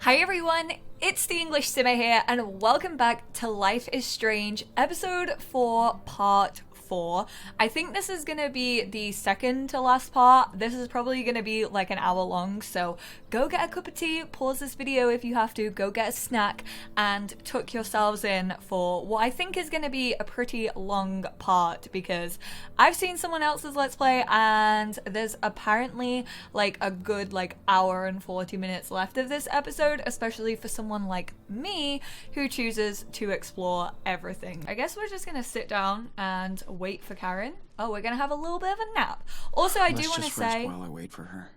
Hi everyone, it's the English Simmer here, and welcome back to Life is Strange, episode 4, part 4. I think this is gonna be the second to last part. This is probably gonna be like an hour long, so go get a cup of tea, pause this video if you have to, go get a snack, and tuck yourselves in for what I think is gonna be a pretty long part, because I've seen someone else's Let's Play, and there's apparently like a good hour and 40 minutes left of this episode, especially for someone like me who chooses to explore everything. I guess we're just gonna sit down and wait for Karen. Oh, we're gonna have a little bit of a nap. Also, I do want to say, while I wait for her,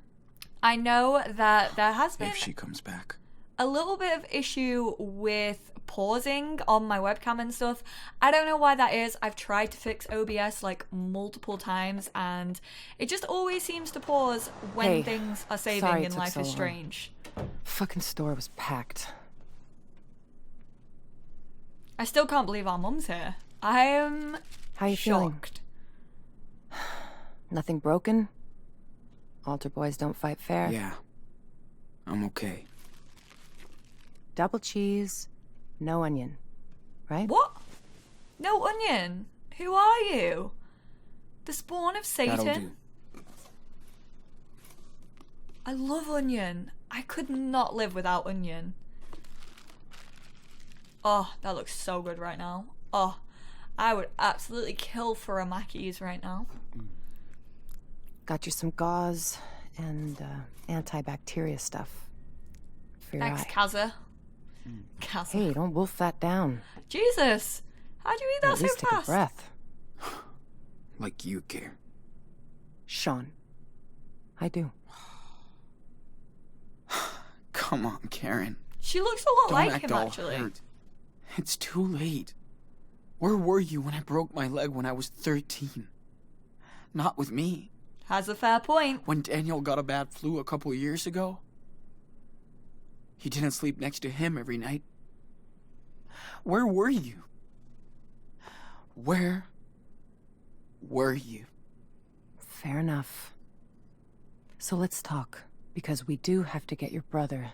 I know that there has been, if she comes back, a little bit of issue with pausing on my webcam and stuff. I don't know why that is. I've tried to fix OBS like multiple times, and it just always seems to pause when things are saving in Life is Strange. Fucking store was packed. I still can't believe our mum's here. I am How you shocked. Feeling? Nothing broken? Altar boys don't fight fair? Yeah, I'm okay. Double cheese, no onion, right? What? No onion? Who are you? The spawn of That'll Satan? do. I love onion. I could not live without onion. Oh, that looks so good right now. Oh, I would absolutely kill for a Mackey's right now. Got you some gauze and antibacteria stuff for your Thanks, eye. Kazza. Kazza. Hey, don't wolf that down. Jesus! How'd you eat that At so least take a fast? breath. Like you care. Sean, I do. Come on, Karen. She looks a lot Don't like act him, all actually. hurt. It's too late. Where were you when I broke my leg when I was 13? Not with me. Has a fair point. When Daniel got a bad flu a couple years ago? You didn't sleep next to him every night. Where were you? Where were you? Fair enough. So let's talk, because we do have to get your brother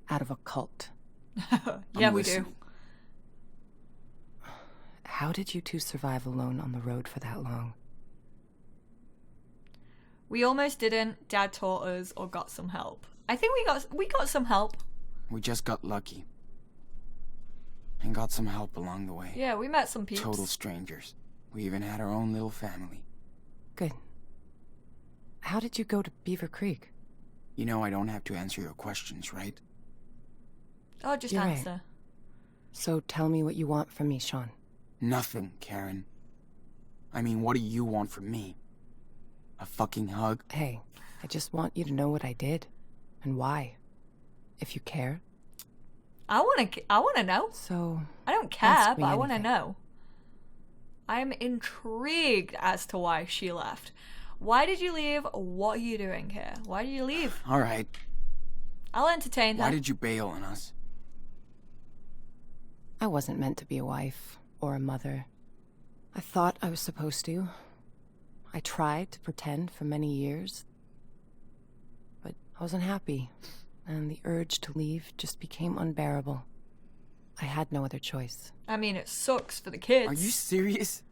out of a cult. Yeah, I'm we listening. do. How did you two survive alone on the road for that long? We almost didn't. Dad taught us or got some help. I think we got some help. We just got lucky. And got some help along the way. Yeah, we met some peeps. Total strangers. We even had our own little family. Good. How did you go to Beaver Creek? You know I don't have to answer your questions, right? Oh, just You're right. answer. So tell me what you want from me, Sean. Nothing, Karen. I mean, what do you want from me? A fucking hug? Hey, I just want you to know what I did and why. If you care. I wanna know. So, I don't care, ask me but I wanna anything. know. I'm intrigued as to why she left. Why did you leave? What are you doing here? Why did you leave? Alright, I'll entertain why her. did you bail on us? I wasn't meant to be a wife or a mother. I thought I was supposed to. I tried to pretend for many years. But I wasn't happy, and the urge to leave just became unbearable. I had no other choice. I mean, it sucks for the kids. Are you serious?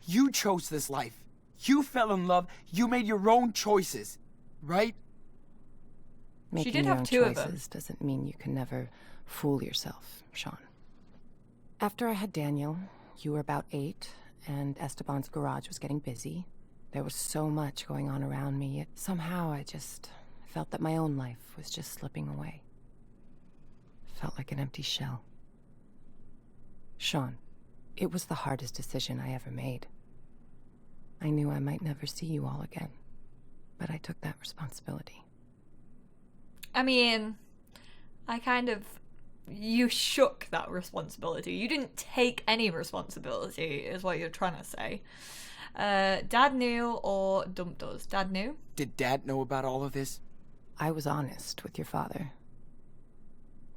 You chose this life. You fell in love. You made your own choices, right? Making did your have own two of them. choices doesn't mean you can never fool yourself, Sean. After I had Daniel, you were about 8, and Esteban's garage was getting busy. There was so much going on around me, yet somehow I just felt that my own life was just slipping away. Felt like an empty shell. Sean, it was the hardest decision I ever made. I knew I might never see you all again, but I took that responsibility. I mean, you shook that responsibility. You didn't take any responsibility, is what you're trying to say. Dad knew or dumped us? Dad knew? Did Dad know about all of this? I was honest with your father.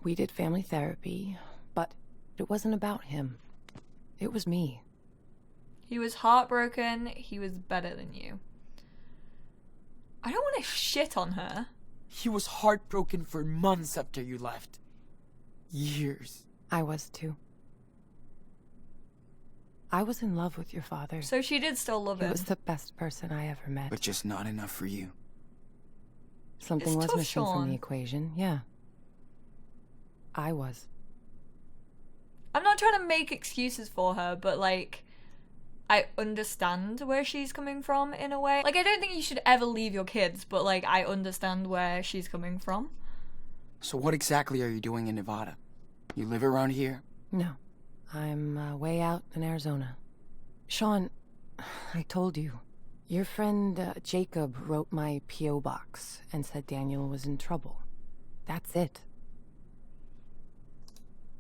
We did family therapy, but it wasn't about him. It was me. He was heartbroken. He was better than you. I don't want to shit on her. He was heartbroken for months after you left. Years. I was too. I was in love with your father. So she did still love He him. was the best person I ever met. But just not enough for you. Something It's was tough, missing from Sean. the equation, yeah. I was. I'm not trying to make excuses for her, but like, I understand where she's coming from in a way. Like, I don't think you should ever leave your kids, but like, I understand where she's coming from. So what exactly are you doing in Nevada? You live around here? No. I'm way out in Arizona. Sean, I told you. Your friend Jacob wrote my P.O. box and said Daniel was in trouble. That's it.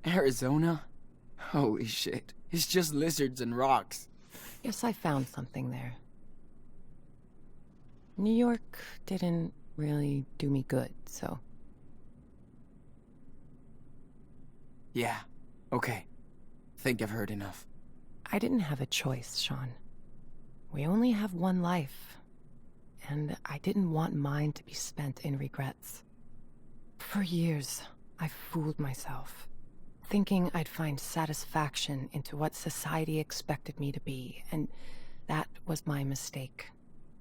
Arizona? Holy shit. It's just lizards and rocks. Yes, I found something there. New York didn't really do me good, so... Yeah. Okay. Think I've heard enough. I didn't have a choice, Sean. We only have one life, and I didn't want mine to be spent in regrets. For years, I fooled myself, thinking I'd find satisfaction into what society expected me to be, and that was my mistake.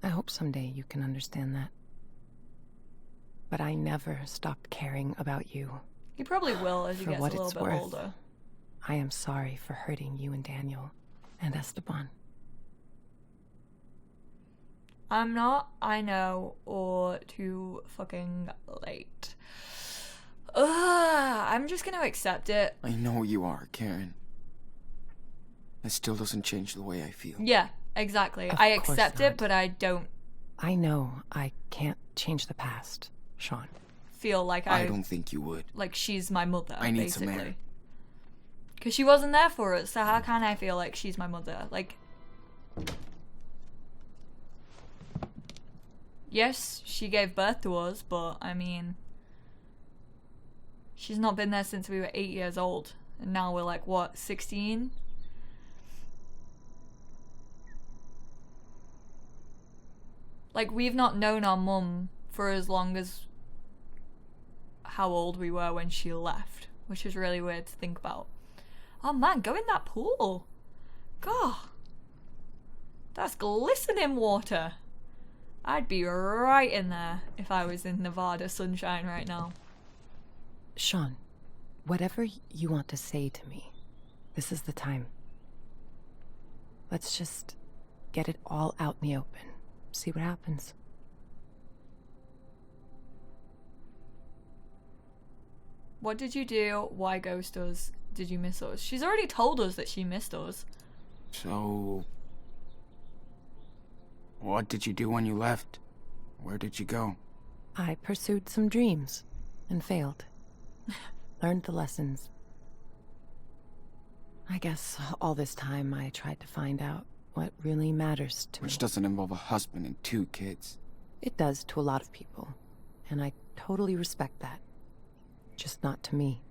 I hope someday you can understand that. But I never stopped caring about you. He probably will as he For gets a what little it's bit worth. older. I am sorry for hurting you and Daniel, and Esteban. I'm not, I know, or too fucking late. Ugh, I'm just gonna accept it. I know you are, Karen. It still doesn't change the way I feel. Yeah, exactly. Of I course accept not. it, but I don't I know I can't change the past, Sean. feel like I don't think you would. like she's my mother, I need some basically. air. Because she wasn't there for us, so how can I feel like she's my mother? Like, yes, she gave birth to us, but I mean, she's not been there since we were 8 years old, and now we're like, what, 16? Like, we've not known our mum for as long as how old we were when she left, which is really weird to think about. Oh man, go in that pool. God, that's glistening water. I'd be right in there if I was in Nevada sunshine right now. Sean, whatever you want to say to me, this is the time. Let's just get it all out in the open. See what happens. What did you do? Why ghost us? Did you miss us? She's already told us that she missed us. So... what did you do when you left? Where did you go? I pursued some dreams and failed. Learned the lessons. I guess all this time I tried to find out what really matters to me. Which doesn't involve a husband and 2 kids. It does to a lot of people, and I totally respect that. Just not to me.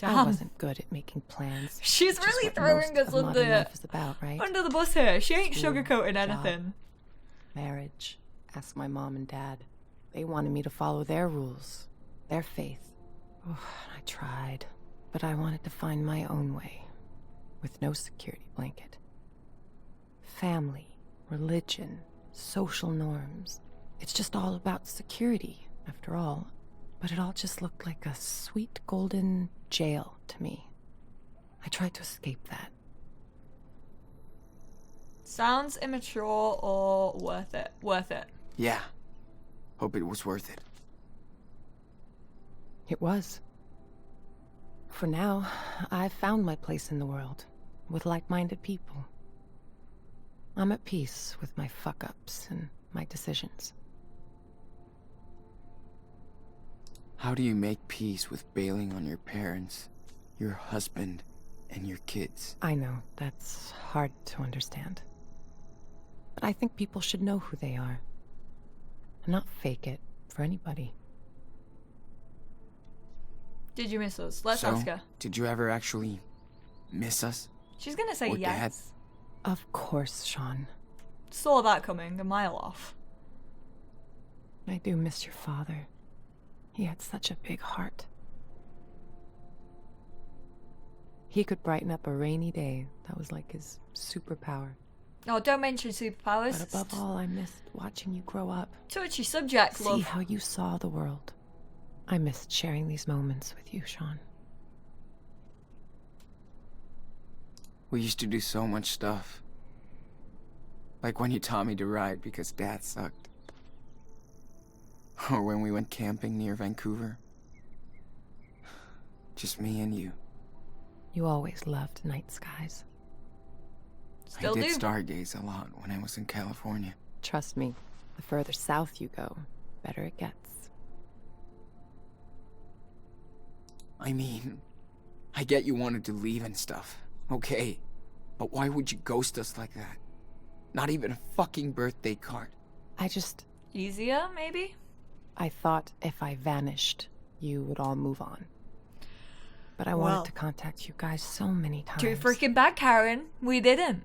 I Damn. wasn't good at making plans. She's which is really what throwing most us of modern under life is about, right? the bus here. She ain't School, sugarcoating job. anything. Marriage. Ask my mom and dad. They wanted me to follow their rules, their faith. Oh, I tried, but I wanted to find my own way, with no security blanket. Family, religion, social norms. It's just all about security, after all. But it all just looked like a sweet golden jail to me. I tried to escape that. Sounds immature or worth it? Worth it. Yeah. Hope it was worth it. It was. For now, I've found my place in the world, with like-minded people. I'm at peace with my fuck-ups and my decisions. How do you make peace with bailing on your parents, your husband, and your kids? I know, that's hard to understand. But I think people should know who they are, and not fake it for anybody. Did you miss us? Let's So, ask her. did you ever actually miss us? She's gonna say Or yes. Dad? Of course, Sean. Saw that coming a mile off. I do miss your father. He had such a big heart. He could brighten up a rainy day. That was like his superpower. Oh, don't mention superpowers. But above all, I missed watching you grow up. Touchy subject, See love. how you saw the world. I missed sharing these moments with you, Sean. We used to do so much stuff. Like when you taught me to ride because Dad sucked. Or when we went camping near Vancouver. Just me and you. You always loved night skies. Still I did do. stargaze a lot when I was in California. Trust me, the further south you go, better it gets. I mean, I get you wanted to leave and stuff. Okay. But why would you ghost us like that? Not even a fucking birthday card. Easier, maybe? I thought if I vanished, you would all move on. But I Well, wanted to contact you guys so many times. Too freaking bad, Karen. We didn't.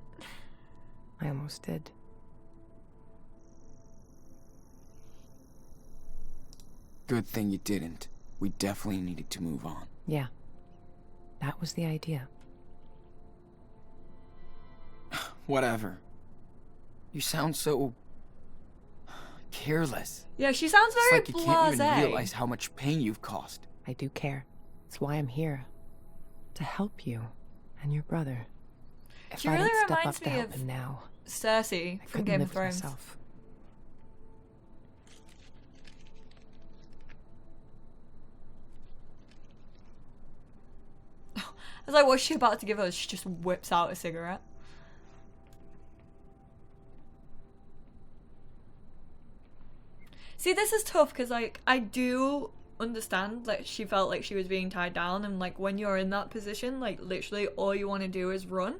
I almost did. Good thing you didn't. We definitely needed to move on. Yeah. That was the idea. Whatever. You sound so... careless. Yeah, she sounds It's very like you can't even blasé. realize how much pain you've caused. I do care. It's why I'm here. To help you and your brother. If She I really didn't step reminds up to me help of him now, Cersei I from couldn't Game live of Thrones. myself. I was like, what's she about to give us? She just whips out a cigarette. See, this is tough because, like, I do understand that she felt like she was being tied down, and, like, when you're in that position, like, literally all you want to do is run.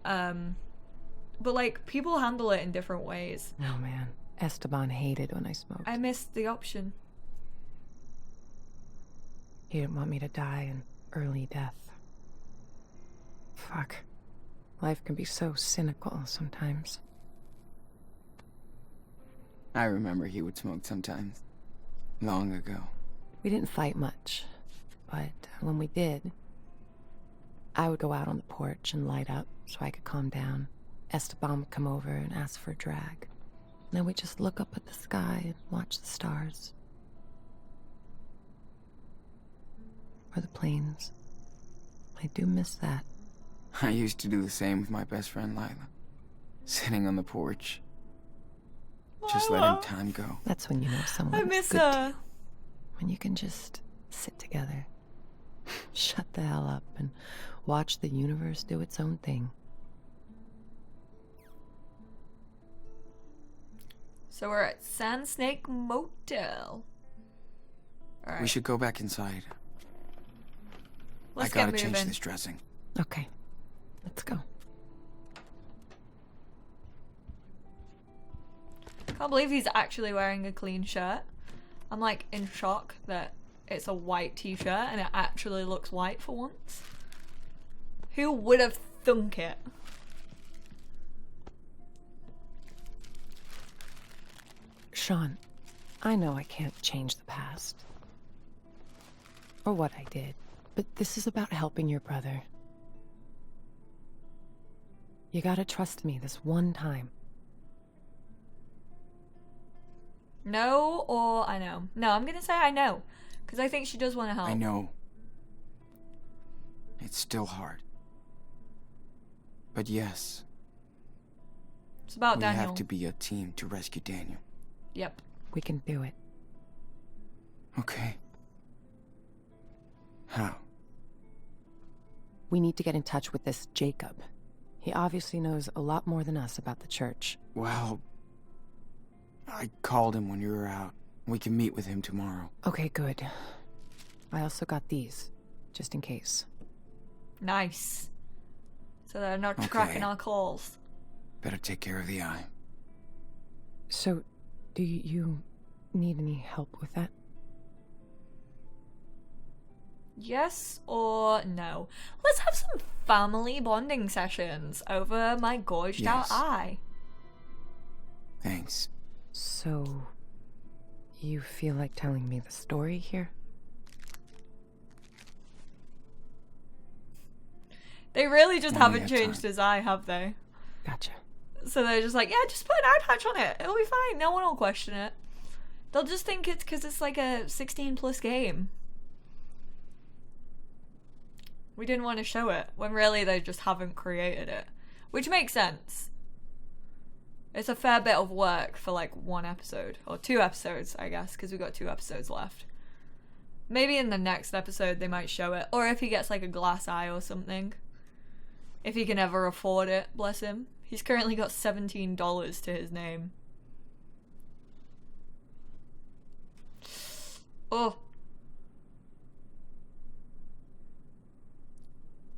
But, like, people handle it in different ways. Oh man, Esteban hated when I smoked. I missed the option. He didn't want me to die an early death. Fuck. Life can be so cynical sometimes. I remember he would smoke sometimes. Long ago. We didn't fight much, but when we did, I would go out on the porch and light up so I could calm down. Esteban would come over and ask for a drag. And then we'd just look up at the sky and watch the stars. Or the planes. I do miss that. I used to do the same with my best friend Lila. Sitting on the porch. Just letting time go. That's when you know someone I miss good her. when you can just sit together, shut the hell up, and watch the universe do its own thing. So we're at Sand Snake Motel. Alright, We should go back inside. let's I gotta get change moving. this dressing. Okay, let's go. Can't believe he's actually wearing a clean shirt. I'm like in shock that it's a white t-shirt and it actually looks white for once. Who would have thunk it? Sean, I know I can't change the past. Or what I did, but this is about helping your brother. You gotta trust me this one time. No or I know? No, I'm gonna say I know. Because I think she does want to help. I know. It's still hard. But yes, It's about we Daniel. have to be a team to rescue Daniel. Yep. We can do it. Okay. How? We need to get in touch with this Jacob. He obviously knows a lot more than us about the church. Well, I called him when you were out. We can meet with him tomorrow. Okay, good. I also got these, just in case. Nice. So they're not Okay. cracking our calls. Better take care of the eye. So, do you need any help with that? Yes or no? Let's have some family bonding sessions over my gorged out Yes. eye. Thanks. So, you feel like telling me the story here? They really just Only haven't at changed time. his eye, have they? Gotcha. So they're just like, yeah, just put an eye patch on it. It'll be fine. No one will question it. They'll just think it's because it's like a 16+ game. We didn't want to show it, when really they just haven't created it. Which makes sense. It's a fair bit of work for like 1 episode. Or 2 episodes, I guess, because we've got 2 episodes left. Maybe in the next episode they might show it. Or if he gets like a glass eye or something. If he can ever afford it, bless him. He's currently got $17 to his name. Oh.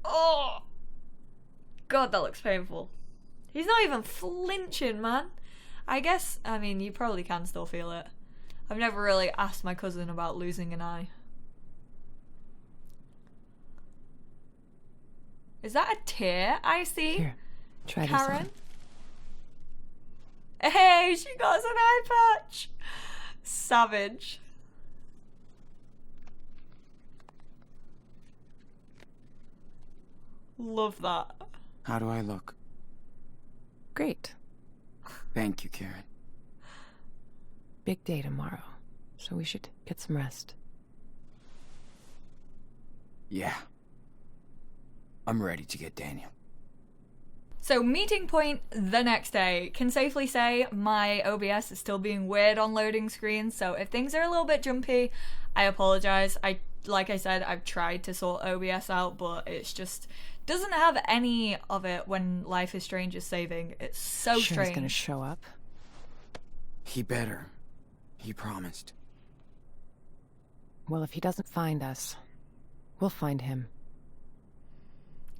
Oh. God, that looks painful. He's not even flinching, man. I mean, you probably can still feel it. I've never really asked my cousin about losing an eye. Is that a tear I see? Here, try Karen? this Hey, she got us an eye patch. Savage. Love that. How do I look? on. Great. Thank you, Karen. Big day tomorrow, so we should get some rest. Yeah. I'm ready to get Daniel. So meeting point the next day. Can safely say my OBS is still being weird on loading screens, so if things are a little bit jumpy, I apologize. Like I said, I've tried to sort OBS out, but it's just doesn't have any of it when Life is Strange is saving. It's so Sure strange. he's gonna show up? He better. He promised. Well, if he doesn't find us, we'll find him.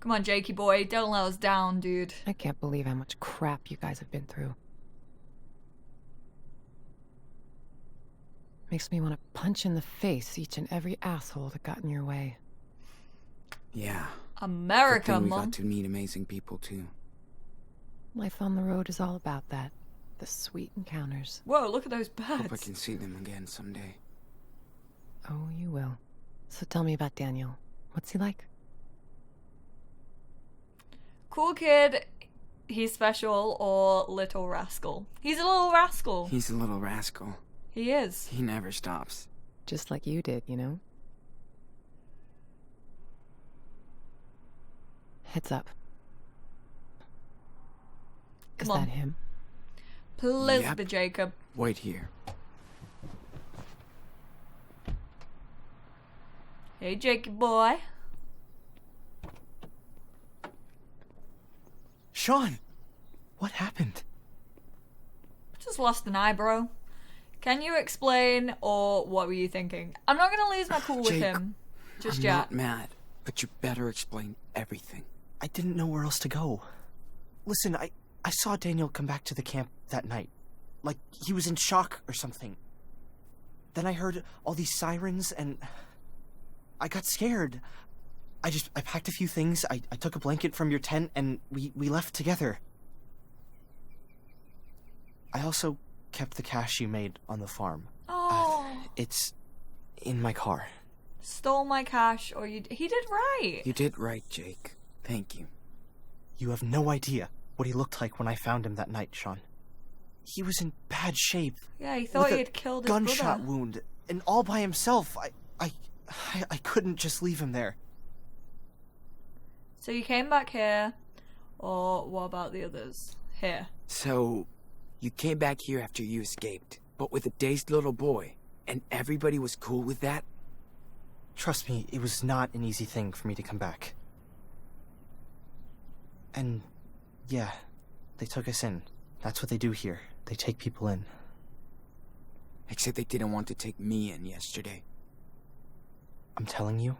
Come on, Jakey boy, don't let us down, dude. I can't believe how much crap you guys have been through. Makes me want to punch in the face each and every asshole that got in your way. Yeah. America, Good thing we mom. got to meet amazing people, too. Life on the road is all about that. The sweet encounters. Whoa, look at those Hope I birds. can see them again someday. Oh, you will. So tell me about Daniel. What's he like? Cool kid, he's special, or little rascal. He's a little rascal. He's a little rascal. He is. He never stops. Just like you did, you know? Heads up. Is Come on. that him? Elizabeth Yep. Jacob. Wait here. Hey, Jakey boy. Sean! What happened? Just lost an eye, bro. Can you explain, or what were you thinking? I'm not gonna lose my cool with Jake, him just I'm yet. not mad, but you better explain everything. I didn't know where else to go. Listen, I saw Daniel come back to the camp that night. Like he was in shock or something. Then I heard all these sirens and I got scared. I packed a few things, I took a blanket from your tent and we left together. I also kept the cash you made on the farm. Oh, It's in my car. stole my cash, or he did right. You did right, Jake. Thank you. You have no idea what he looked like when I found him that night, Sean. He was in bad shape. Yeah, he thought with he a had killed his gunshot brother. wound, and all by himself. I couldn't just leave him there. So you came back here, or what about the others? Here. So, you came back here after you escaped, but with a dazed little boy, and everybody was cool with that? Trust me, it was not an easy thing for me to come back. And, yeah, they took us in. That's what they do here. They take people in. Except they didn't want to take me in yesterday. I'm telling you,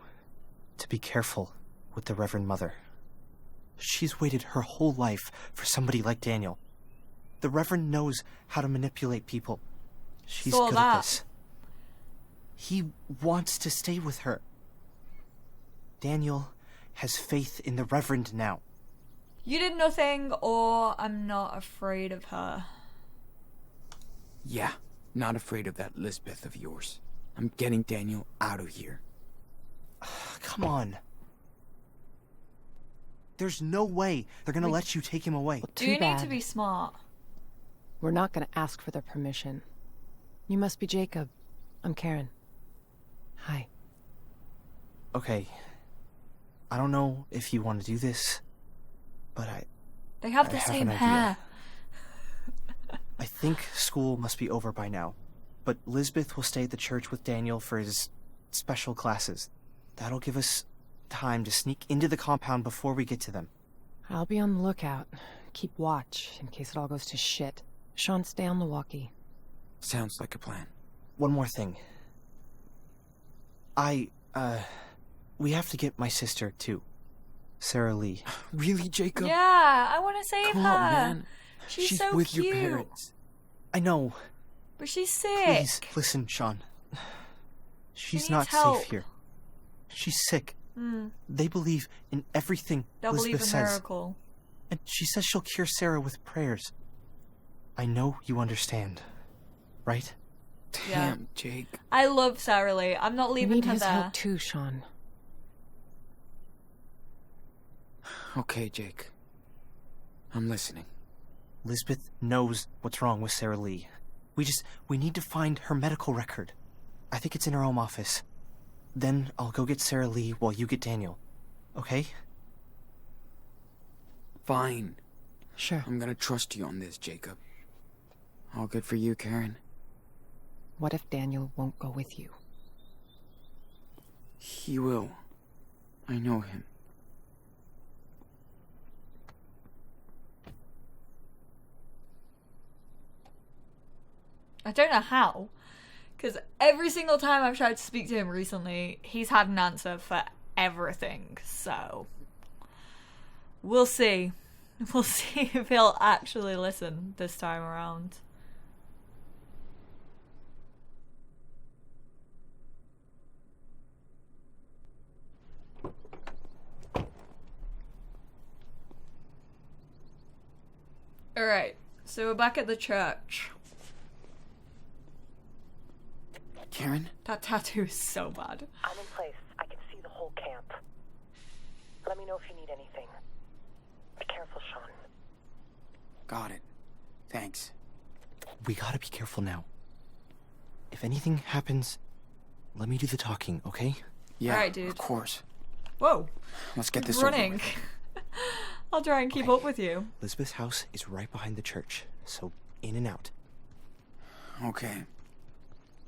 to be careful with the Reverend Mother. She's waited her whole life for somebody like Daniel. The Reverend knows how to manipulate people. She's Saw good that. at this. He wants to stay with her. Daniel has faith in the Reverend now. You did nothing, or I'm not afraid of her. Yeah, not afraid of that Lisbeth of yours. I'm getting Daniel out of here. Come on. There's no way they're gonna let you take him away. Do Too you need bad. to be smart? We're not gonna ask for their permission. You must be Jacob. I'm Karen. Hi. Okay. I don't know if you want to do this, but They have I the have same an hair. idea. I think school must be over by now, but Lisbeth will stay at the church with Daniel for his special classes. That'll give us time to sneak into the compound before we get to them. I'll be on the lookout. Keep watch in case it all goes to shit. Sean, stay on the walkie. Sounds like a plan. One more thing. We have to get my sister, too. Sarah Lee. Really, Jacob? Yeah, I want to save Come her. on, man. She's so with cute. your parents. I know. But she's sick. Please, listen, Sean. She's needs not help. safe here. She's sick. Hmm. They believe in everything They'll believe Lisbeth a says. miracle. And she says she'll cure Sarah with prayers. I know you understand, right? Yeah. Damn, Jake. I love Sarah Lee. I'm not We leaving need her his there. help too, Sean. Okay, Jake. I'm listening. Lisbeth knows what's wrong with Sarah Lee. We need to find her medical record. I think it's in her home office. Then I'll go get Sarah Lee while you get Daniel. Okay? Fine. Sure. I'm gonna trust you on this, Jacob. All good for you, Karen? What if Daniel won't go with you? He will. I know him. I don't know how, because every single time I've tried to speak to him recently, he's had an answer for everything. So we'll see. We'll see if he'll actually listen this time around. Alright, so we're back at the church. Karen? That tattoo is so bad. I'm in place. I can see the whole camp. Let me know if you need anything. Be careful, Sean. Got it. Thanks. We gotta be careful now. If anything happens, let me do the talking, okay? Yeah, Alright, dude. of course. Whoa, Let's get this running. over with. I'll try and keep up with you. Lisbeth's house is right behind the church, so in and out. Okay.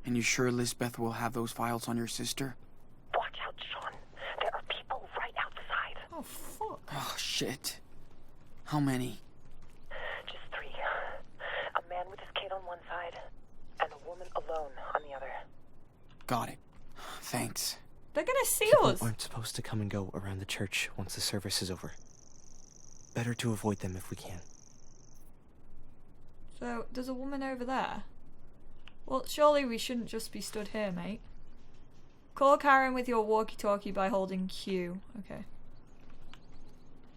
And you sure Lisbeth will have those files on your sister? Watch out, Sean. There are people right outside. Oh, fuck. Oh, shit. How many? Just 3. A man with his kid on one side, and a woman alone on the other. Got it. Thanks. They're gonna see People us. aren't supposed to come and go around the church once the service is over. Better to avoid them if we can. So, there's a woman over there. Well, surely we shouldn't just be stood here, mate. Call Karen with your walkie-talkie by holding Q. Okay.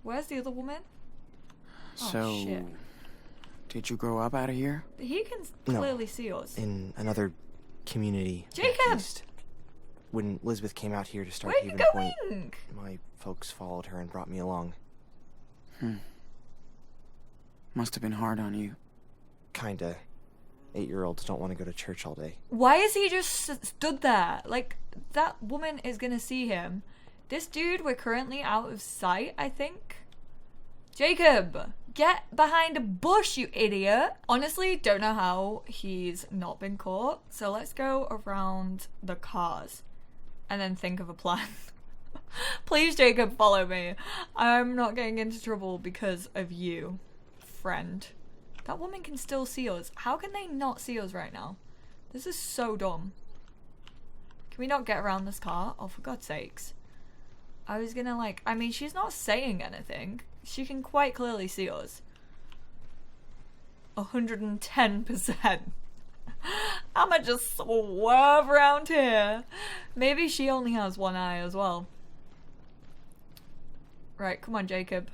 Where's the other woman? Oh, So, shit. did you grow up out of here? He can No. clearly see us. In another community. back Jacob! east. When Lisbeth came out here to start Where are you Haven Point, going? my folks followed her and brought me along. Must have been hard on you. Kinda. 8-year-olds don't want to go to church all day. Why is he just stood there? Like, that woman is gonna see him. This dude, we're currently out of sight, I think. Jacob, get behind a bush, you idiot. Honestly, don't know how he's not been caught. So let's go around the cars and then think of a plan. Please, Jacob, follow me. I'm not getting into trouble because of you, friend. That woman can still see us. How can they not see us right now? This is so dumb. Can we not get around this car? Oh, for God's sakes. I was gonna I mean, she's not saying anything. She can quite clearly see us. 110%. I'ma just swerve around here. Maybe she only has one eye as well. Right, come on, Jacob.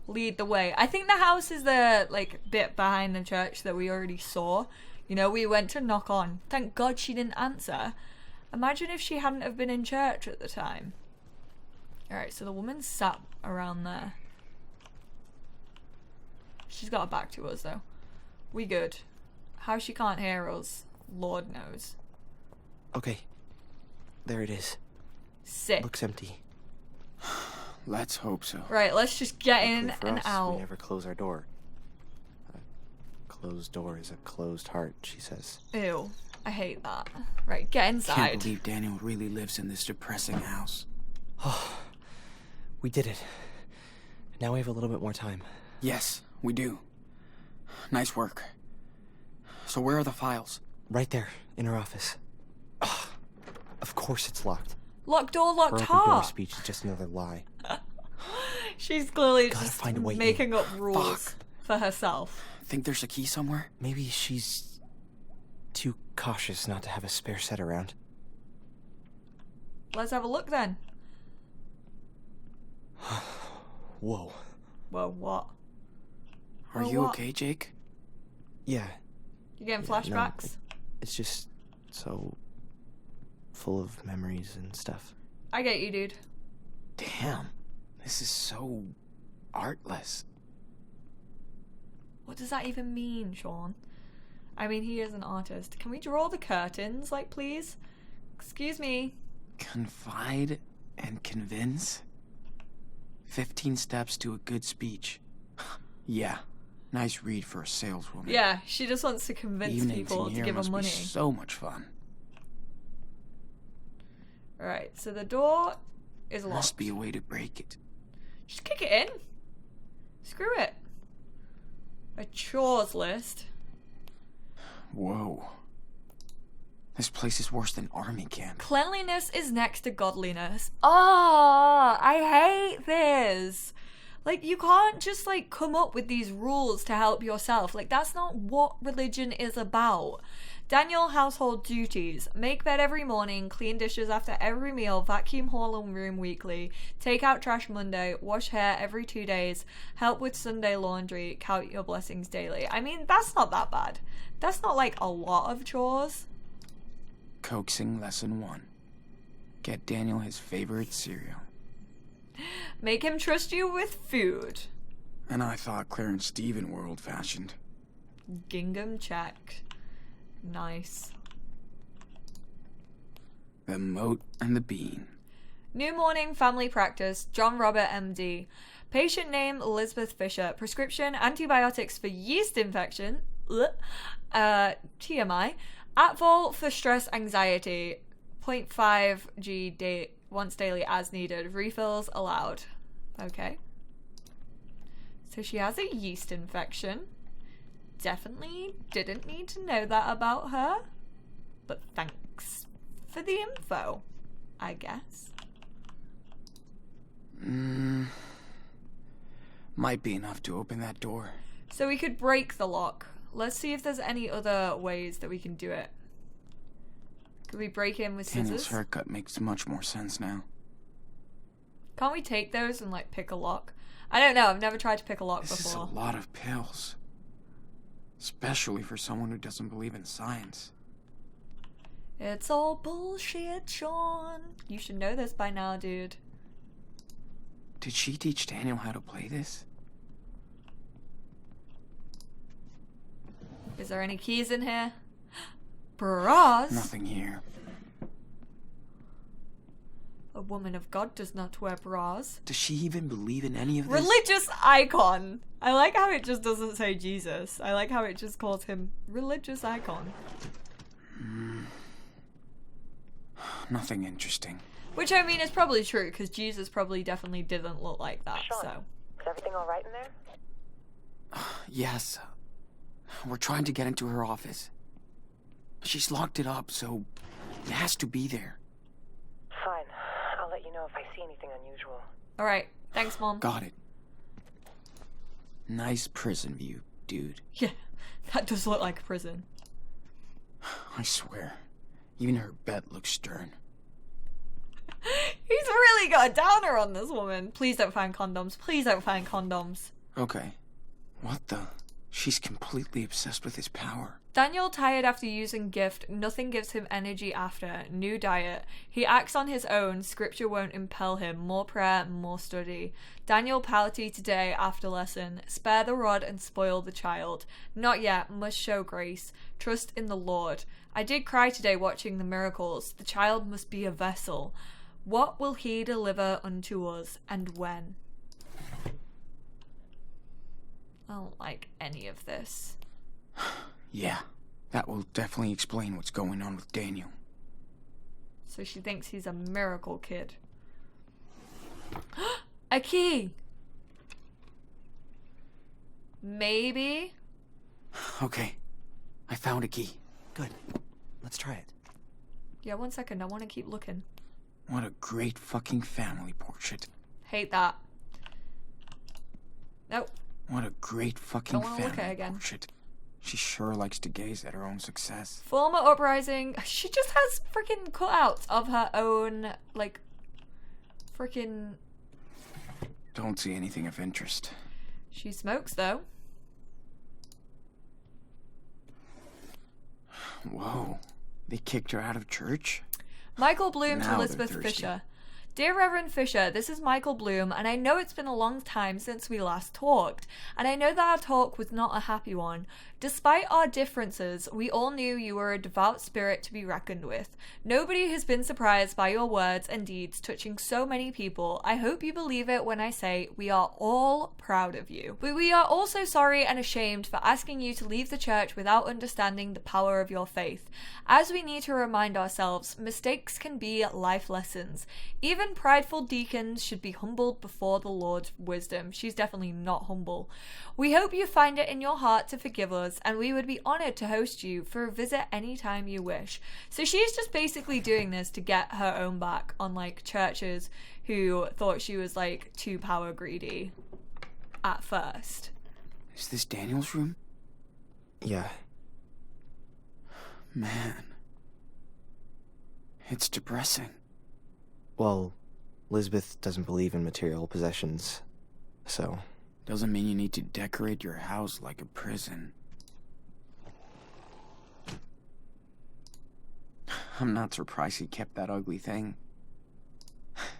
Lead the way. I think the house is the bit behind the church that we already saw. You know, we went to knock on. Thank God she didn't answer. Imagine if she hadn't have been in church at the time. Alright, so the woman sat around there. She's got her back to us, though. We good. How she can't hear us, Lord knows. Okay. There it is. Sick. Looks empty. Let's hope so. Right, let's just get in Luckily for and us, out. We never close our door. A closed door is a closed heart, she says. Ew. I hate that. Right, get Can't inside. believe Daniel really lives in this depressing house. Oh, we did it. Now we have a little bit more time. Yes, we do. Nice work. So where are the files? Right there, in her office. Ugh, of course it's locked. Locked door, Her locked open door heart. speech is just another lie. She's clearly Gotta just find a way in. making up rules Fuck. for herself. Think there's a key somewhere? Maybe she's too cautious not to have a spare set around. Let's have a look then. Whoa. Well, what? Are Well, you what? okay, Jake? Yeah, You getting Yeah, no, flashbacks? it's just so full of memories and stuff. I get you, dude. Damn. This is so artless. What does that even mean, Sean? I mean, he is an artist. Can we draw the curtains, like, please? Excuse me. Confide and convince? 15 steps to a good speech. Yeah. Nice read for a saleswoman. Yeah, she just wants to convince Evenings people in to here give her must money. be so much fun. Alright, so the door is locked. Must be a way to break it. Just kick it in. Screw it. A chores list. Whoa. This place is worse than army camp. Cleanliness is next to godliness. Oh, I hate this. Like, you can't just, like, come up with these rules to help yourself. Like, that's not what religion is about. Daniel household duties. Make bed every morning, clean dishes after every meal, vacuum hall and room weekly, take out trash Monday, wash hair every 2 days, help with Sunday laundry, count your blessings daily. I mean, that's not that bad. That's not, like, a lot of chores. Coaxing lesson 1. Get Daniel his favorite cereal. Make him trust you with food. And I thought Claire and Steven were old-fashioned. Gingham check. Nice. The moat and the bean. New morning family practice. John Robert, MD. Patient name Elizabeth Fisher. Prescription antibiotics for yeast infection. TMI. Atvol for stress anxiety. 0.5 g once daily as needed. Refills allowed. Okay. So she has a yeast infection. Definitely didn't need to know that about her. But thanks for the info, I guess. Might be enough to open that door. So we could break the lock. Let's see if there's any other ways that we can do it. Could we break in with Daniel's scissors? haircut makes much more sense now. Can't we take those and, like, pick a lock? I don't know. I've never tried to pick a lock This is a before. lot of pills. Especially for someone who doesn't believe in science. It's all bullshit, Sean. You should know this by now, dude. Did she teach Daniel how to play this? Is there any keys in here? Bras? Nothing here. A woman of God does not wear bras. Does she even believe in any of this? Religious icon. I like how it just doesn't say Jesus. I like how it just calls him religious icon. Nothing interesting. Which, I mean, is probably true, because Jesus probably definitely didn't look like that, Sean, so. is everything all right in there? Yes. We're trying to get into her office. She's locked it up, so it has to be there. Fine. I'll let you know if I see anything unusual. Alright, thanks, Mom. Got it. Nice prison view, dude. Yeah, that does look like a prison. I swear. Even her bed looks stern. He's really got a downer on this woman. Please don't find condoms. Please don't find condoms. Okay. What the? She's completely obsessed with his power. Daniel tired after using gift. Nothing gives him energy after. New diet. He acts on his own. Scripture won't impel him. More prayer, more study. Daniel pouty today after lesson. Spare the rod and spoil the child. Not yet. Must show grace. Trust in the Lord. I did cry today watching the miracles. The child must be a vessel. What will he deliver unto us, and when? I don't like any of this. Yeah, that will definitely explain what's going on with Daniel. So she thinks he's a miracle kid. A key! Maybe? Okay, I found a key. Good. Let's try it. Yeah, 1 second. I want to keep looking. What a great fucking family portrait. Hate that. Nope. What a great fucking Don't wanna look at it family again. portrait. She sure likes to gaze at her own success. Former uprising. She just has freaking cutouts of her own, like, freaking. Don't see anything of interest. She smokes, though. Whoa, they kicked her out of church? Michael Bloom Now to they're Elizabeth thirsty. Fisher. Dear Reverend Fisher, this is Michael Bloom, and I know it's been a long time since we last talked, and I know that our talk was not a happy one. Despite our differences, we all knew you were a devout spirit to be reckoned with. Nobody has been surprised by your words and deeds touching so many people. I hope you believe it when I say we are all proud of you. But we are also sorry and ashamed for asking you to leave the church without understanding the power of your faith. As we need to remind ourselves, mistakes can be life lessons. Even prideful deacons should be humbled before the Lord's wisdom. She's definitely not humble. We hope you find it in your heart to forgive us, and we would be honored to host you for a visit anytime you wish. So she's just basically doing this to get her own back on, like, churches who thought she was, like, too power greedy at first. Is this Daniel's room? Yeah. Man. It's depressing. Well, Elizabeth doesn't believe in material possessions, so... Doesn't mean you need to decorate your house like a prison. I'm not surprised he kept that ugly thing.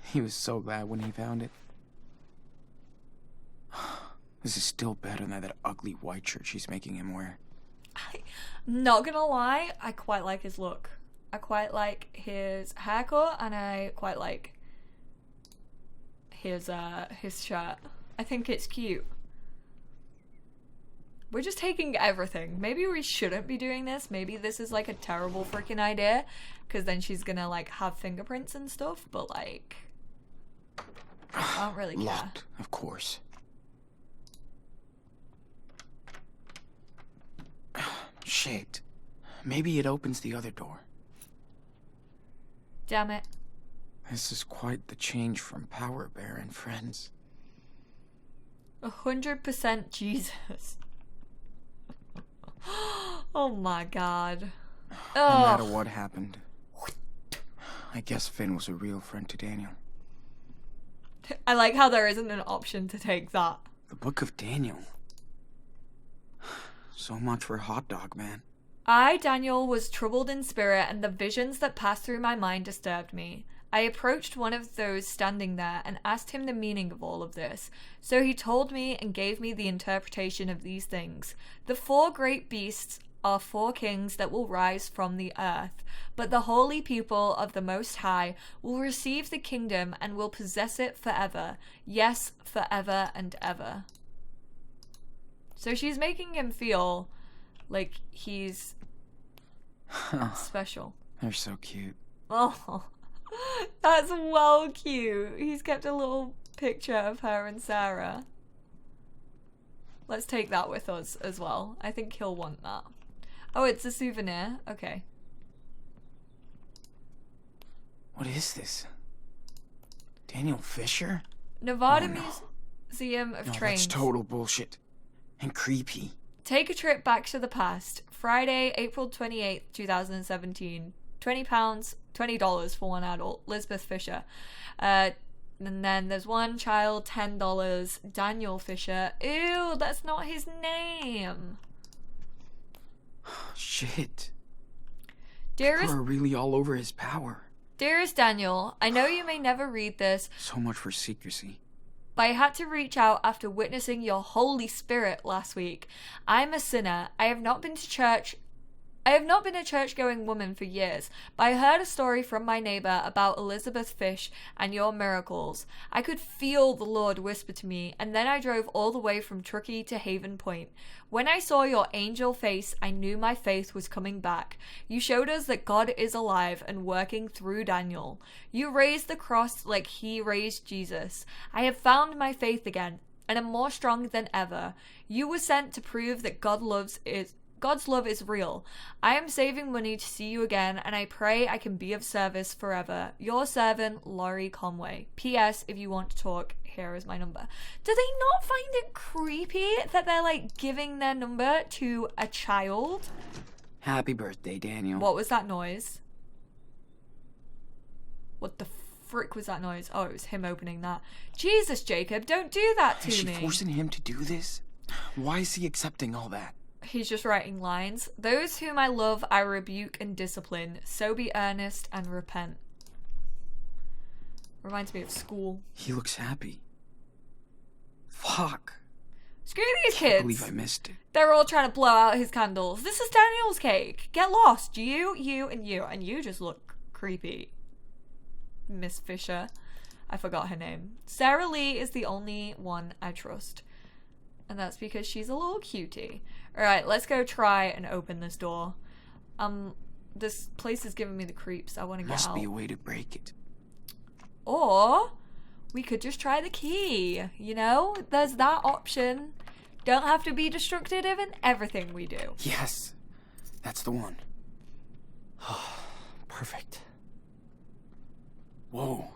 He was so glad when he found it. This is still better than that ugly white shirt she's making him wear. I'm not gonna lie, I quite like his look. I quite like his haircut, and I quite like his shirt. I think it's cute. We're just taking everything. Maybe we shouldn't be doing this. Maybe this is like a terrible freaking idea, because then she's gonna like have fingerprints and stuff, but like I don't really care. Locked, of course. Shit. Maybe it opens the other door. Damn it. This is quite the change from Power Bear and Friends. 100% Jesus. Oh my god. No matter Oh, what happened, I guess Finn was a real friend to Daniel. I like how there isn't an option to take that. The Book of Daniel. So much for Hot Dog Man. I, Daniel, was troubled in spirit, and the visions that passed through my mind disturbed me. I approached one of those standing there and asked him the meaning of all of this. So he told me and gave me the interpretation of these things. The 4 great beasts are 4 kings that will rise from the earth, but the holy people of the Most High will receive the kingdom and will possess it forever. Yes, forever and ever. So she's making him feel like he's special. They're so cute. Oh, that's well cute. He's kept a little picture of her and Sarah. Let's take that with us as well. I think he'll want that. Oh, it's a souvenir. Okay. What is this? Daniel Fisher? Nevada Oh, no. Museum of No, Trains. that's total bullshit. And creepy. Take a trip back to the past. Friday, April 28th, 2017. £20, $20 for one adult. Elizabeth Fisher. And then there's one child, $10. Daniel Fisher. Ew, that's not his name. Shit. Dearest, We're really all over his power. dearest Daniel, I know you may never read this, So much for secrecy. but I had to reach out after witnessing your Holy Spirit last week. I'm a sinner. I have not been a church-going woman for years, but I heard a story from my neighbor about Elizabeth Fish and your miracles. I could feel the Lord whisper to me, and then I drove all the way from Truckee to Haven Point. When I saw your angel face, I knew my faith was coming back. You showed us that God is alive and working through Daniel. You raised the cross like he raised Jesus. I have found my faith again, and am more strong than ever. You were sent to prove that God's love is real. I am saving money to see you again, and I pray I can be of service forever. Your servant, Laurie Conway. P.S. If you want to talk, here is my number. Do they not find it creepy that they're like giving their number to a child? Happy birthday, Daniel. What was that noise? What the frick was that noise? Oh, it was him opening that. Jesus, Jacob, don't do that to Is she me. forcing him to do this? Why is he accepting all that? He's just writing lines. Those whom I love, I rebuke and discipline. So be earnest and repent. Reminds me of school. He looks happy. Fuck. Screw these I kids. can't believe I missed it. They're all trying to blow out his candles. This is Daniel's cake. Get lost. You, and you. And you just look creepy. Miss Fisher. I forgot her name. Sarah Lee is the only one I trust. And that's because she's a little cutie. Alright, let's go try and open this door. This place is giving me the creeps. I want to get Must out. be a way to break it. Or we could just try the key. You know, there's that option. Don't have to be destructive in everything we do. Yes. That's the one. Perfect. Whoa.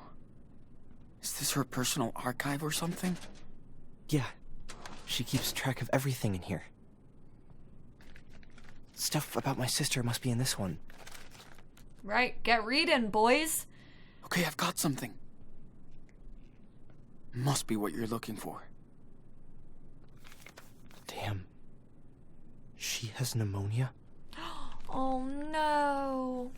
Is this her personal archive or something? Yeah. She keeps track of everything in here. Stuff about my sister must be in this one. Right, get reading, boys. Okay, I've got something. Must be what you're looking for. Damn. She has pneumonia? Oh no.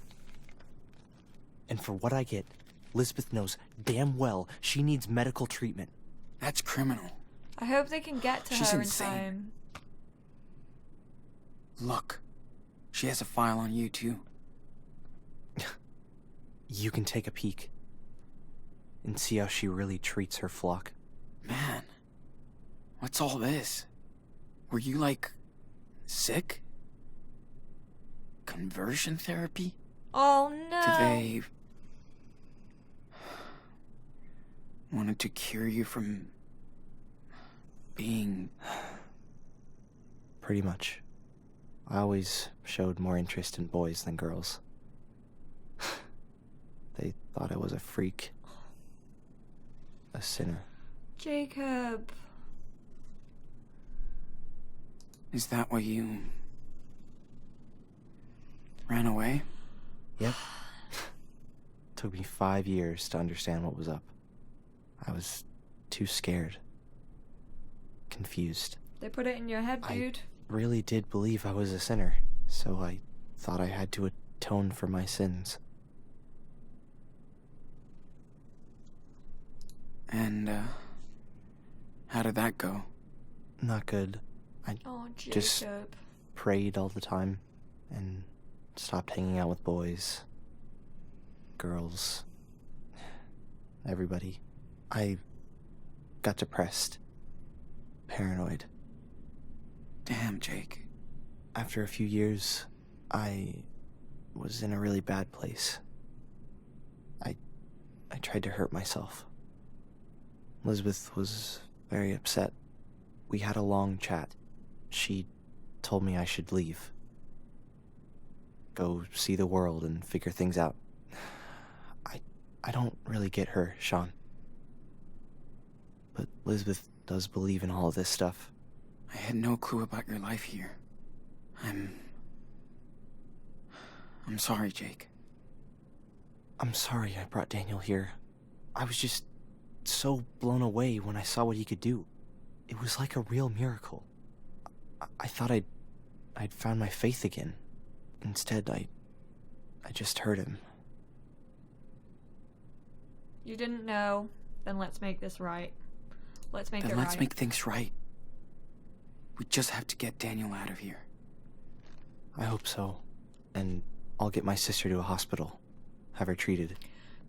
And for what I get, Lisbeth knows damn well she needs medical treatment. That's criminal. I hope they can get to She's her insane. in time. Look. She has a file on you, too. You can take a peek and see how she really treats her flock. Man. What's all this? Were you, like, sick? Conversion therapy? Oh no. Did they wanted to cure you from being... Pretty much. I always showed more interest in boys than girls. They thought I was a freak. A sinner. Jacob. Is that why you... ran away? Yep. Took me 5 years to understand what was up. I was too scared. Confused. They put it in your head, dude. I really did believe I was a sinner, so I thought I had to atone for my sins. And, how did that go? Not good. Oh, Jacob. Just prayed all the time and stopped hanging out with boys, girls, everybody. I got depressed, paranoid. Damn, Jake. After a few years, I was in a really bad place. I tried to hurt myself. Elizabeth was very upset. We had a long chat. She told me I should leave. Go see the world and figure things out. I don't really get her, Sean. But Elizabeth does believe in all of this stuff. I had no clue about your life here. I'm sorry, Jake. I'm sorry I brought Daniel here. I was just so blown away when I saw what he could do. It was like a real miracle. I thought I'd I'd found my faith again. Instead, I just hurt him. You didn't know. Then let's make this right. Let's make it Then right. let's make things right. We just have to get Daniel out of here. I hope so. And I'll get my sister to a hospital. Have her treated.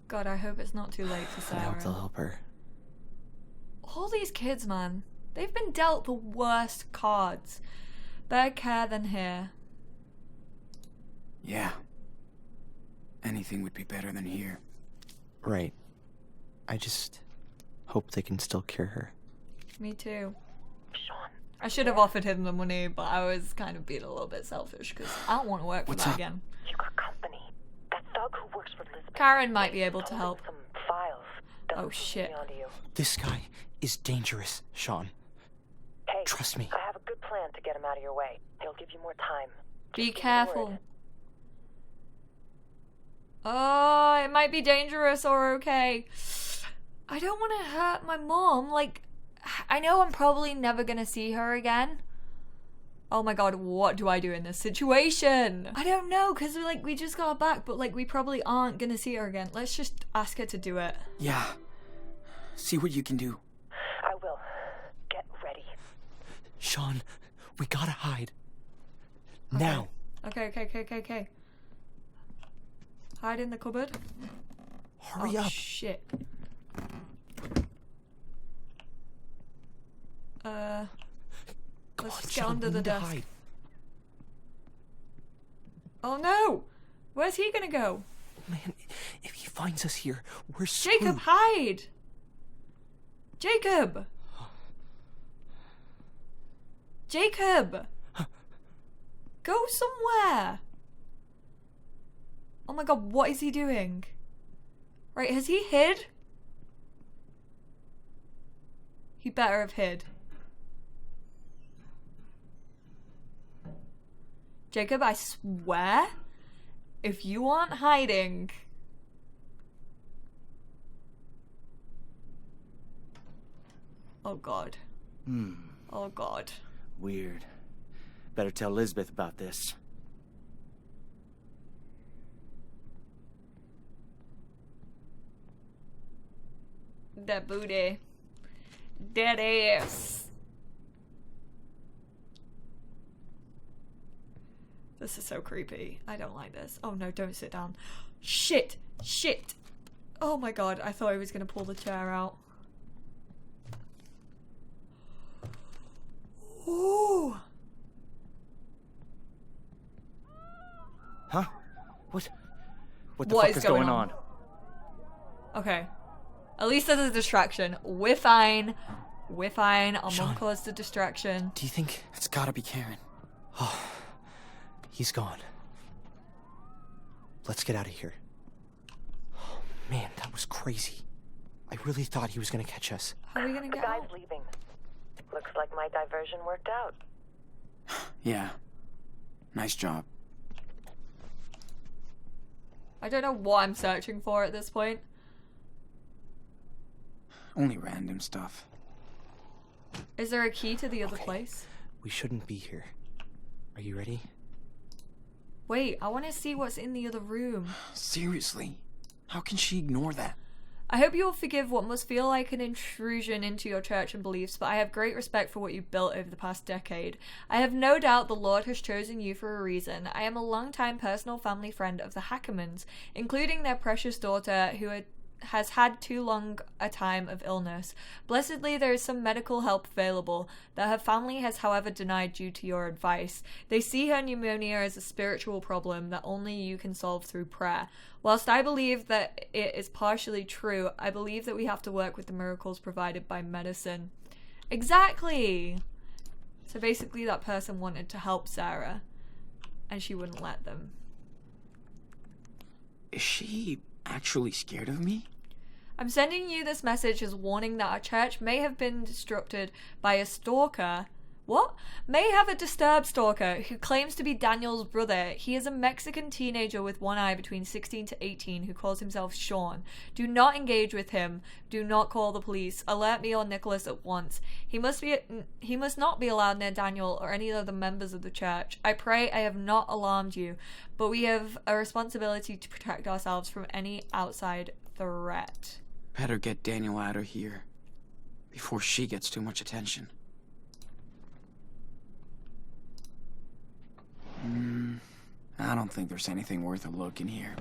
God, I hope it's not too late for I hope they'll Sarah. help her. All these kids, man. They've been dealt the worst cards. Better care than here. Yeah. Anything would be better than here. Right. I just hope they can still cure her. Me too. Sean, I should have offered him the money, but I was kind of being a little bit selfish because I don't want to work for What's that up? again. you got company. That thug who works for Lisbeth. Karen might be able to Told help. him some files. Doesn't Oh, seem to shit. be onto you. This guy is dangerous, Sean. Hey, Trust me. I have a good plan to get him out of your way. He'll give you more time. Be Just give me the careful. word. Oh, it might be dangerous or okay. I don't want to hurt my mom. Like, I know I'm probably never going to see her again. Oh my god, what do I do in this situation? I don't know, because like, we just got back, but like, we probably aren't going to see her again. Let's just ask her to do it. Yeah. See what you can do. I will. Get ready. Sean, we gotta hide. Now. Okay. Hide in the cupboard. Hurry Oh, up. shit. Come Let's on, get Sean, under we the need to desk. hide. Oh no! Where's he gonna go? Man, if he finds us here, we're screwed. Jacob, hide! Jacob! Jacob! Go somewhere! Oh my god, what is he doing? Right, has he hid? He better have hid. Jacob, I swear, if you aren't hiding... Oh god. Oh god. Weird. Better tell Lisbeth about this. That booty. That ass. This is so creepy. I don't like this. Oh no, don't sit down. Shit! Shit! Oh my god, I thought he was gonna pull the chair out. Ooh! Huh? What the What fuck is is going going on? on? Okay. At least there's a distraction. We're fine. We're fine. Our mom Sean. caused a distraction. Do you think It's gotta be Karen. he's gone? Let's get out of here. Oh, man, that was crazy. I really thought he was gonna catch us. How are we gonna The get guy's out? leaving. Looks like my diversion worked out. Yeah. Nice job. I don't know what I'm searching for at this point. Only random stuff. Is there a key to the other Okay. place? We shouldn't be here. Are you ready? Wait, I want to see what's in the other room. Seriously. How can she ignore that? I hope you will forgive what must feel like an intrusion into your church and beliefs, but I have great respect for what you've built over the past decade. I have no doubt the Lord has chosen you for a reason. I am a long-time personal family friend of the Hackermans, including their precious daughter, who has had too long a time of illness. Blessedly, there is some medical help available that her family has, however, denied due to your advice. They see her pneumonia as a spiritual problem that only you can solve through prayer. Whilst I believe that it is partially true, I believe that we have to work with the miracles provided by medicine. Exactly! So basically that person wanted to help Sarah, and she wouldn't let them. Is she actually scared of me? I'm sending you this message as warning that our church may have been disrupted by a stalker What? May have a disturbed stalker who claims to be Daniel's brother. He is a Mexican teenager with one eye between 16 to 18 who calls himself Sean. Do not engage with him. Do not call the police. Alert me or Nicholas at once. He must not be allowed near Daniel or any other members of the church. I pray I have not alarmed you, but we have a responsibility to protect ourselves from any outside threat. Better get Daniel out of here before she gets too much attention. I don't think there's anything worth a look in here.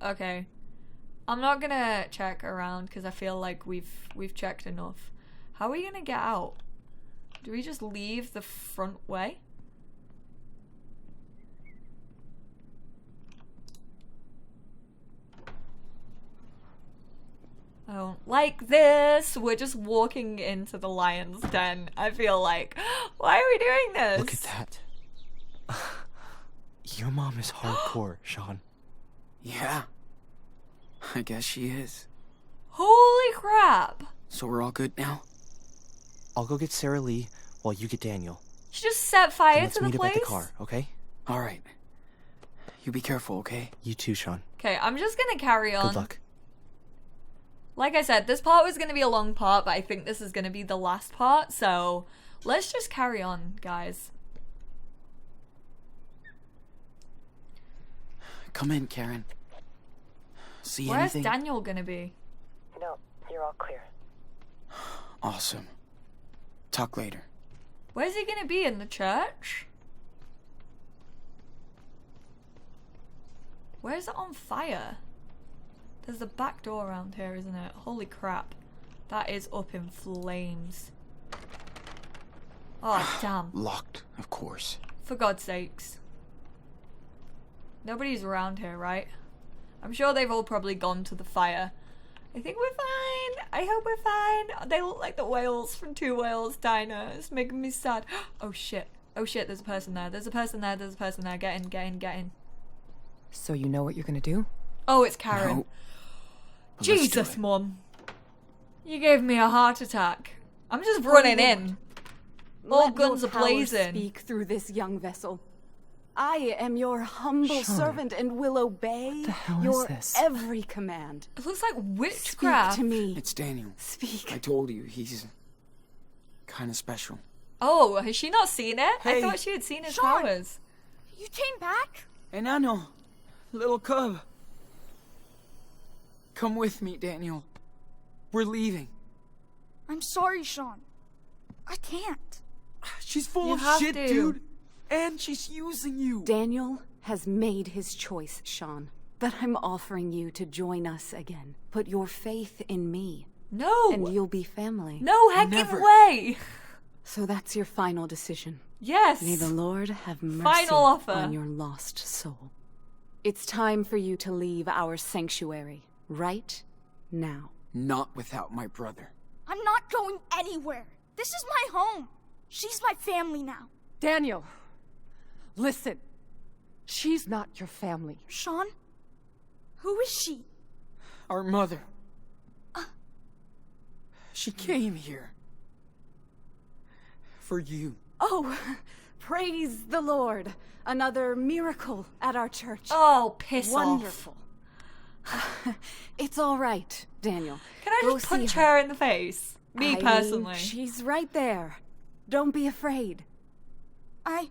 Okay. I'm not gonna check around because I feel like we've checked enough. How are we gonna get out? Do we just leave the front way? I don't like this. We're just walking into the lion's den. I feel like, why are we doing this? Look at that. Your mom is hardcore, Sean. Yeah. I guess she is. Holy crap. So we're all good now? I'll go get Sarah Lee while you get Daniel. You just set fire Then let's to the meet place? up at the car, okay? Alright. You be careful, okay? You too, Sean. Okay, I'm just gonna carry on. Good luck. Like I said, this part was gonna be a long part, but I think this is gonna be the last part, so let's just carry on, guys. Come in, Karen. See Where's anything? Daniel gonna be? No, you're all clear. Awesome. Talk later. Where's he gonna be? In the church? Where's it on fire? There's a back door around here, isn't it? Holy crap. That is up in flames. Oh, damn. Locked, of course. For God's sakes. Nobody's around here, right? I'm sure they've all probably gone to the fire. I think we're fine. I hope we're fine. They look like the whales from Two Whales Diner. It's making me sad. Oh shit. Oh shit, there's a person there. There's a person there. There's a person there. Get in, get in, get in. So you know what you're gonna do? Oh, it's Karen. No. But let's do Jesus, it. Mum. You gave me a heart attack. I'm just running in. All Let your guns are power blazing. Speak through this young vessel. I am your humble Sean, servant and will obey what the hell is your this? every command. It looks like Speak witchcraft. to me. It's Daniel. Speak. I told you, he's kind of special. Oh, has she not seen it? I Hey. thought she had seen his Sean. powers. You came back? Enano, little cub. Come with me, Daniel. We're leaving. I'm sorry, Sean. I can't. She's full You of have shit, to. dude. And she's using you. Daniel has made his choice, Sean. But I'm offering you to join us again. Put your faith in me, No. and you'll be family. No heckin' Never. way. So that's your final decision. Yes. May the Lord have mercy Final offer. on your lost soul. It's time for you to leave our sanctuary right now. Not without my brother. I'm not going anywhere. This is my home. She's my family now. Daniel, listen. She's not your family. Sean? Who is she? Our mother. She came here. For you. Oh, praise the Lord. Another miracle at our church. Oh, piss off. Wonderful. It's all right, Daniel. Can I Go just see punch her in the face? Me personally. She's right there. Don't be afraid. I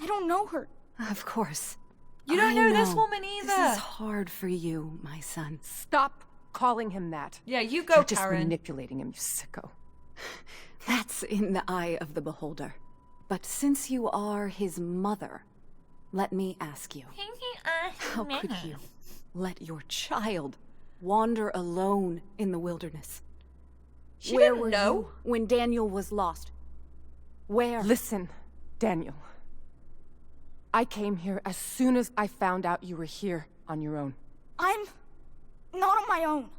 don't know her. Of course. You don't I know this know. woman either. This is hard for you, my son. Stop calling him that. Yeah, you go, You're just Karen. manipulating him, you sicko. That's in the eye of the beholder. But since you are his mother, let me ask you, how could you let your child wander alone in the wilderness? She Where didn't were know. you when Daniel was lost? Where? Listen, Daniel. I came here as soon as I found out you were here on your own. I'm not on my own.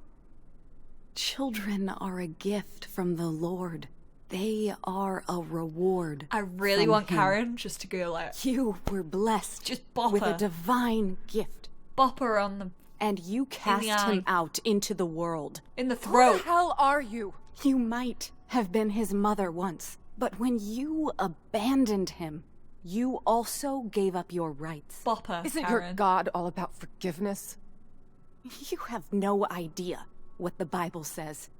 Children are a gift from the Lord. They are a reward. I really from want him. Karen just to go like, You were blessed just bop with her. a divine gift, Bop her on the and you cast eye. him out into the world. in the Who the throat. hell are you? You might have been his mother once, but when you abandoned him, you also gave up your rights. Bopper, Isn't Karen. your God all about forgiveness? You have no idea what the Bible says.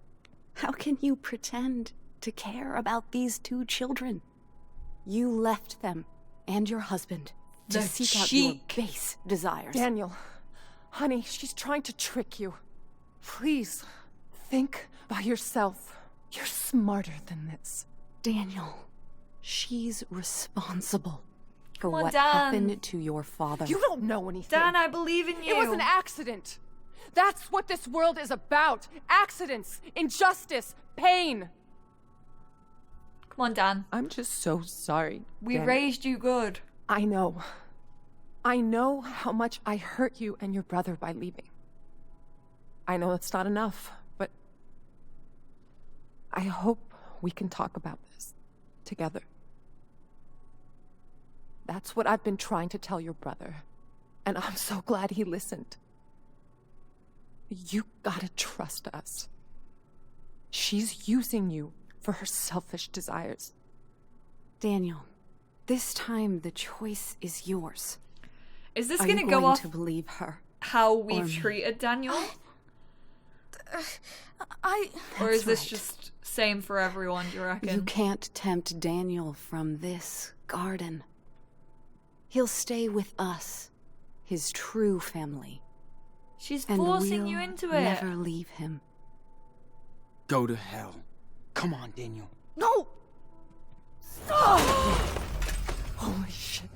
How can you pretend to care about these two children? You left them and your husband to The seek out cheek. your base desires. Daniel, honey, she's trying to trick you. Please, think by yourself. You're smarter than this. Daniel, she's responsible for Come on, what Dan. happened to your father. You don't know anything. Dan, I believe in you. It was an accident. That's what this world is about. Accidents, injustice, pain. Come on, Dan. I'm just so sorry. We Daniel. raised you good. I know. I know how much I hurt you and your brother by leaving. I know it's not enough, but I hope we can talk about this together. That's what I've been trying to tell your brother, and I'm so glad he listened. You gotta trust us. She's using you for her selfish desires. Daniel, this time the choice is yours. Is this Are gonna you go going off to believe her? how or we've me? treated Daniel? Or That's is this right. just same for everyone, do you reckon? You can't tempt Daniel from this garden. He'll stay with us, his true family. She's And forcing we'll you into it. never leave him. Go to hell. Come on, Daniel. No! Holy shit.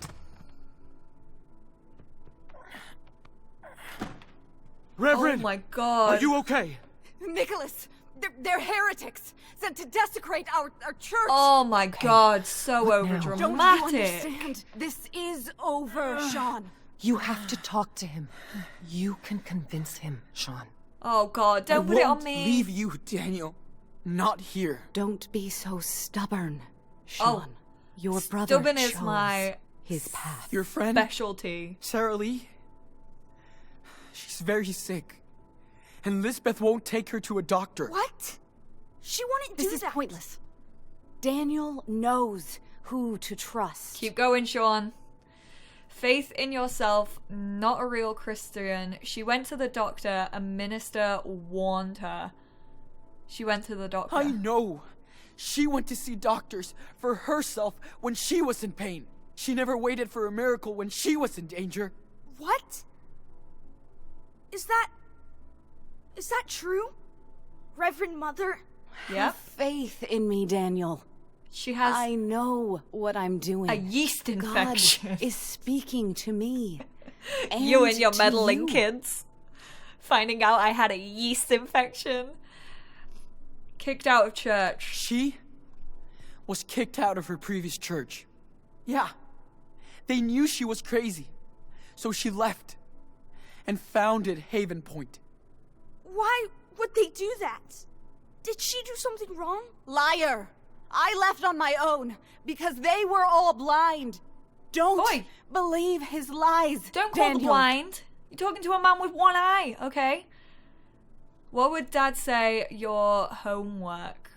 Reverend, Oh my god. are you okay? Nicholas, they're heretics sent to desecrate our church. Oh my god, so What now? over Don't dramatic. This is over, Sean. You have to talk to him. You can convince him, Sean. Oh god, I don't put it on won't me. leave you, Daniel. Not here. Don't be so stubborn, Sean. Your brother Stubborn is chose my his path. Your friend, specialty. Sarah Lee, she's very sick. And Lisbeth won't take her to a doctor. What? She wouldn't This do is that. pointless. Daniel knows who to trust. Keep going, Sean. Faith in yourself, not a real Christian. She went to the doctor, a minister warned her. She went to the doctor. I know. She went to see doctors for herself when she was in pain. She never waited for a miracle when she was in danger. What? Is that true? Reverend Mother? Yep. Have faith in me, Daniel. She has I know what I'm doing. a yeast infection. God is speaking to me. You and your to meddling you. kids. Finding out I had a yeast infection. Kicked out of church. She was kicked out of her previous church. Yeah. They knew she was crazy. So she left and founded Haven Point. Why would they do that? Did she do something wrong? Liar! I left on my own because they were all blind. Don't Oi. believe his lies. Don't call the Daniel. blind. You're talking to a man with one eye, okay? What would Dad say your homework?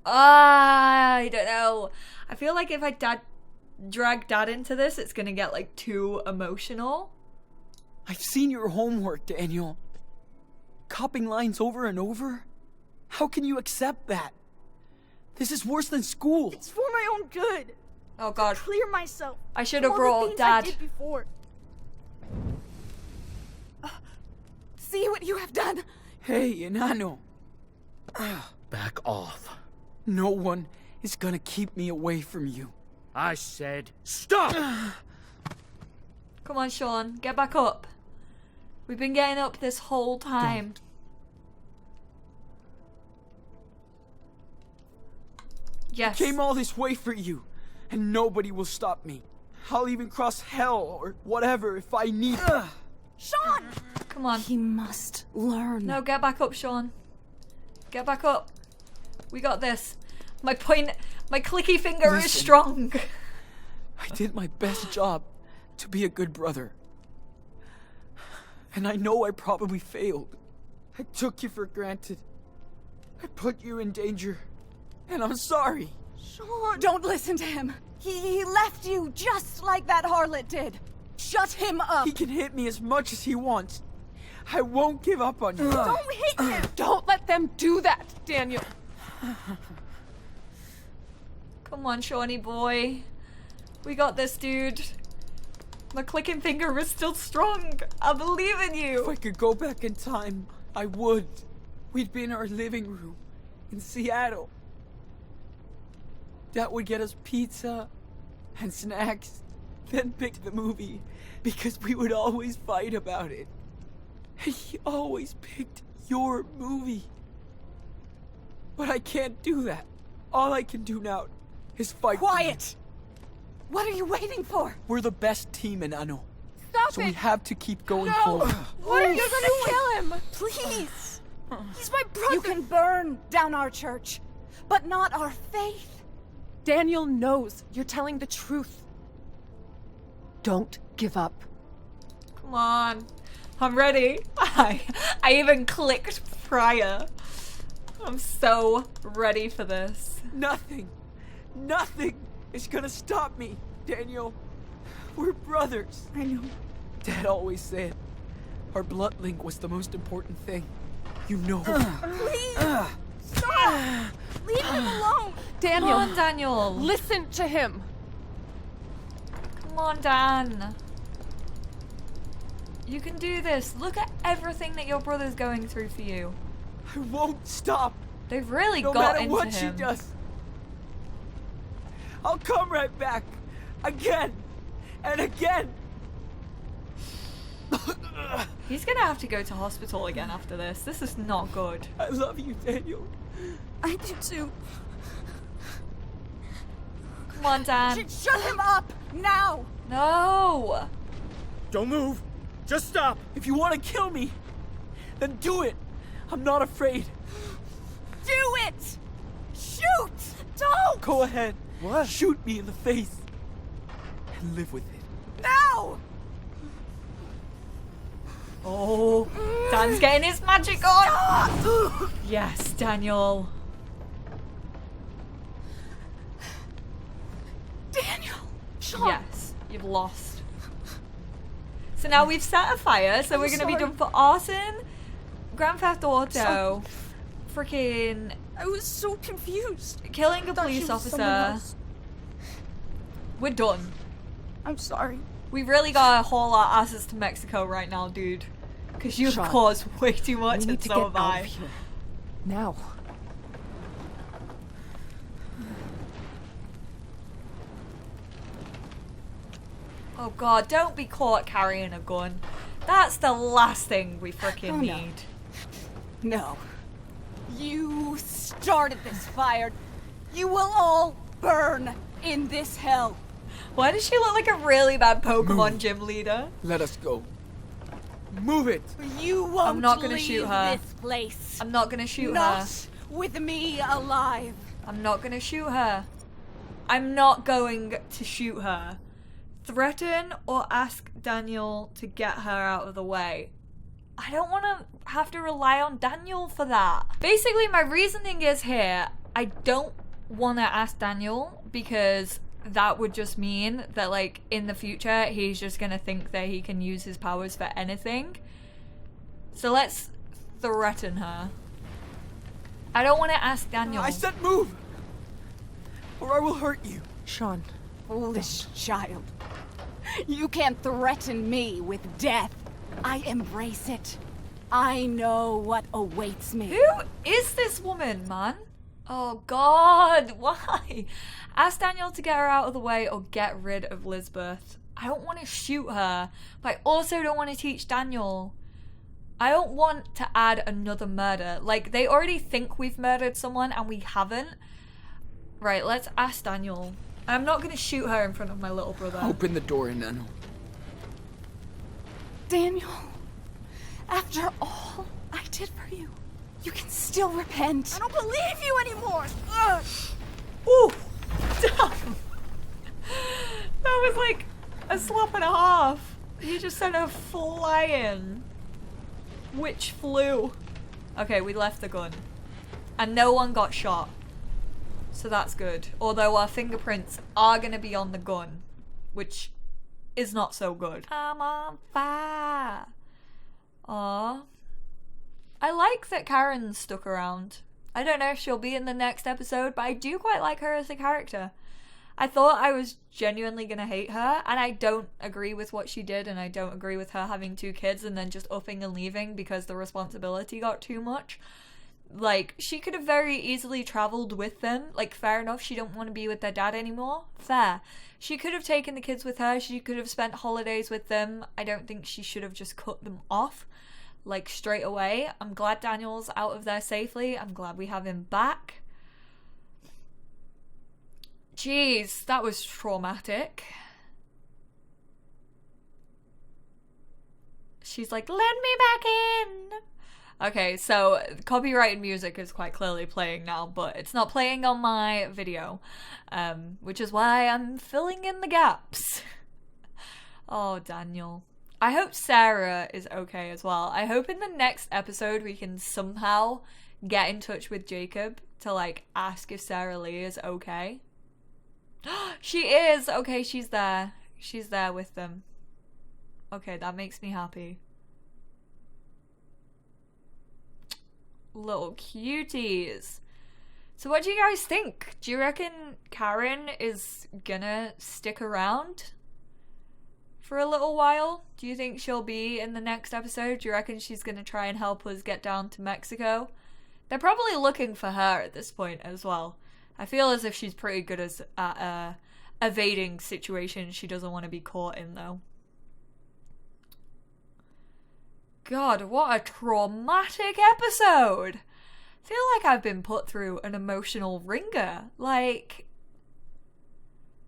I don't know. I feel like if I drag Dad into this, it's gonna get like too emotional. I've seen your homework, Daniel. Copying lines over and over? How can you accept that? This is worse than school. It's for my own good. Oh god. Clear myself. I should from have all the brought things Dad. I did before. See what you have done. Hey, Enano. Back off. No one is gonna keep me away from you. I said stop! Come on, Sean. Get back up. We've been getting up this whole time. Yes. Came all this way for you, and nobody will stop me. I'll even cross hell or whatever if I need. Sean! Come on. He must learn. No, get back up, Sean. Get back up. We got this. My clicky finger is Listen. strong. I did my best job to be a good brother. And I know I probably failed. I took you for granted. I put you in danger, and I'm sorry. Sean! Don't listen to him. He left you just like that harlot did. Shut him up. He can hit me as much as he wants. I won't give up on you. Don't hit him! Don't let them do that, Daniel. Come on, Shawnee boy. We got this, dude. The clicking finger is still strong. I believe in If you. I could go back in time, I would. We'd be in our living room in Seattle. Dad would get us pizza and snacks, then pick the movie because we would always fight about it. And he always picked your movie. But I can't do that. All I can do now is fight. Quiet! What are you waiting for? We're the best team in Ano. Stop So it! we have to keep going No! forward. What are you gonna kill him? Please! He's my brother! You can burn down our church, but not our faith. Daniel knows you're telling the truth. Don't give up. Come on. I'm ready. I even clicked prior. I'm so ready for this. Nothing is gonna stop me, Daniel. We're brothers. I know. Dad always said our blood link was the most important thing. You know. Please! Stop! Leave him alone! Daniel, Come on, Daniel. listen to him. Come on, Dan. You can do this. Look at everything that your brother's going through for you. I won't stop. They've really No got matter into what him. she does. I'll come right back. Again. And again. He's gonna have to go to hospital again after this. This is not good. I love you, Daniel. I do too. Come on, Dan. Shut him up now. No. Don't move. Just stop. If you want to kill me, then do it. I'm not afraid. Do it! Shoot! Don't! Go ahead. What? Shoot me in the face. And live with it. Now! Oh, Dan's getting his magic on. Yes, Daniel. Daniel! Sean! Yes, you've lost. So now we've set a fire, so I'm we're gonna be sorry. done for arson, Grand Theft Auto, freaking I was so confused. killing a Thought police she was someone officer. else. We're done. I'm sorry. We've really gotta haul our asses to Mexico right now, dude. Because you've Sean, caused way too much, We need and to so get have out I. of here. Now. Oh god, don't be caught carrying a gun. That's the last thing we freaking Oh, no. need. No. You started this fire. You will all burn in this hell. Why does she look like a really bad Pokemon gym leader? Let us go. Move it. You won't not gonna leave shoot her. this place. I'm not gonna shoot her. Not with me alive. I'm not gonna shoot her. I'm not going to shoot her. Threaten or ask Daniel to get her out of the way. I don't want to have to rely on Daniel for that. Basically, my reasoning is here, I don't want to ask Daniel because that would just mean that, like, in the future, he's just gonna think that he can use his powers for anything. So let's threaten her. I don't want to ask Daniel. I said move. Or I will hurt you. Sean, Foolish child. You can't threaten me with death. I embrace it. I know what awaits me. Who is this woman, man? Oh god, why? Ask Daniel to get her out of the way or get rid of Lisbeth. I don't want to shoot her, but I also don't want to teach Daniel. I don't want to add another murder. Like, they already think we've murdered someone and we haven't. Right, let's ask Daniel. I'm not going to shoot her in front of my little brother. Open the door, Nano. Daniel, after all I did for you, you can still repent. I don't believe you anymore! Ugh. Ooh! Damn! That was like a slap and a half. You just sent her flying. Which flew. Okay, we left the gun. And no one got shot. So that's good. Although our fingerprints are going to be on the gun, which is not so good. I'm on fire. Aww. I like that Karen stuck around. I don't know if she'll be in the next episode, but I do quite like her as a character. I thought I was genuinely gonna hate her, and I don't agree with what she did, and I don't agree with her having 2 kids and then just upping and leaving because the responsibility got too much. Like, she could have very easily traveled with them. Like, fair enough, she don't want to be with their dad anymore. Fair. She could have taken the kids with her. She could have spent holidays with them. I don't think she should have just cut them off, like, straight away. I'm glad Daniel's out of there safely. I'm glad we have him back. Jeez, that was traumatic. She's like, let me back in. Okay, so copyrighted music is quite clearly playing now, but it's not playing on my video, which is why I'm filling in the gaps. Oh, Daniel. I hope Sarah is okay as well. I hope in the next episode we can somehow get in touch with Jacob to, like, ask if Sarah Lee is okay. She is! Okay, she's there. She's there with them. Okay, that makes me happy. Little cuties. So what do you guys think? Do you reckon Karen is gonna stick around for a little while? Do you think she'll be in the next episode? Do you reckon she's gonna try and help us get down to Mexico? They're probably looking for her at this point as well. I feel as if she's pretty good at evading situations she doesn't want to be caught in, though. God, what a traumatic episode! I feel like I've been put through an emotional ringer. Like,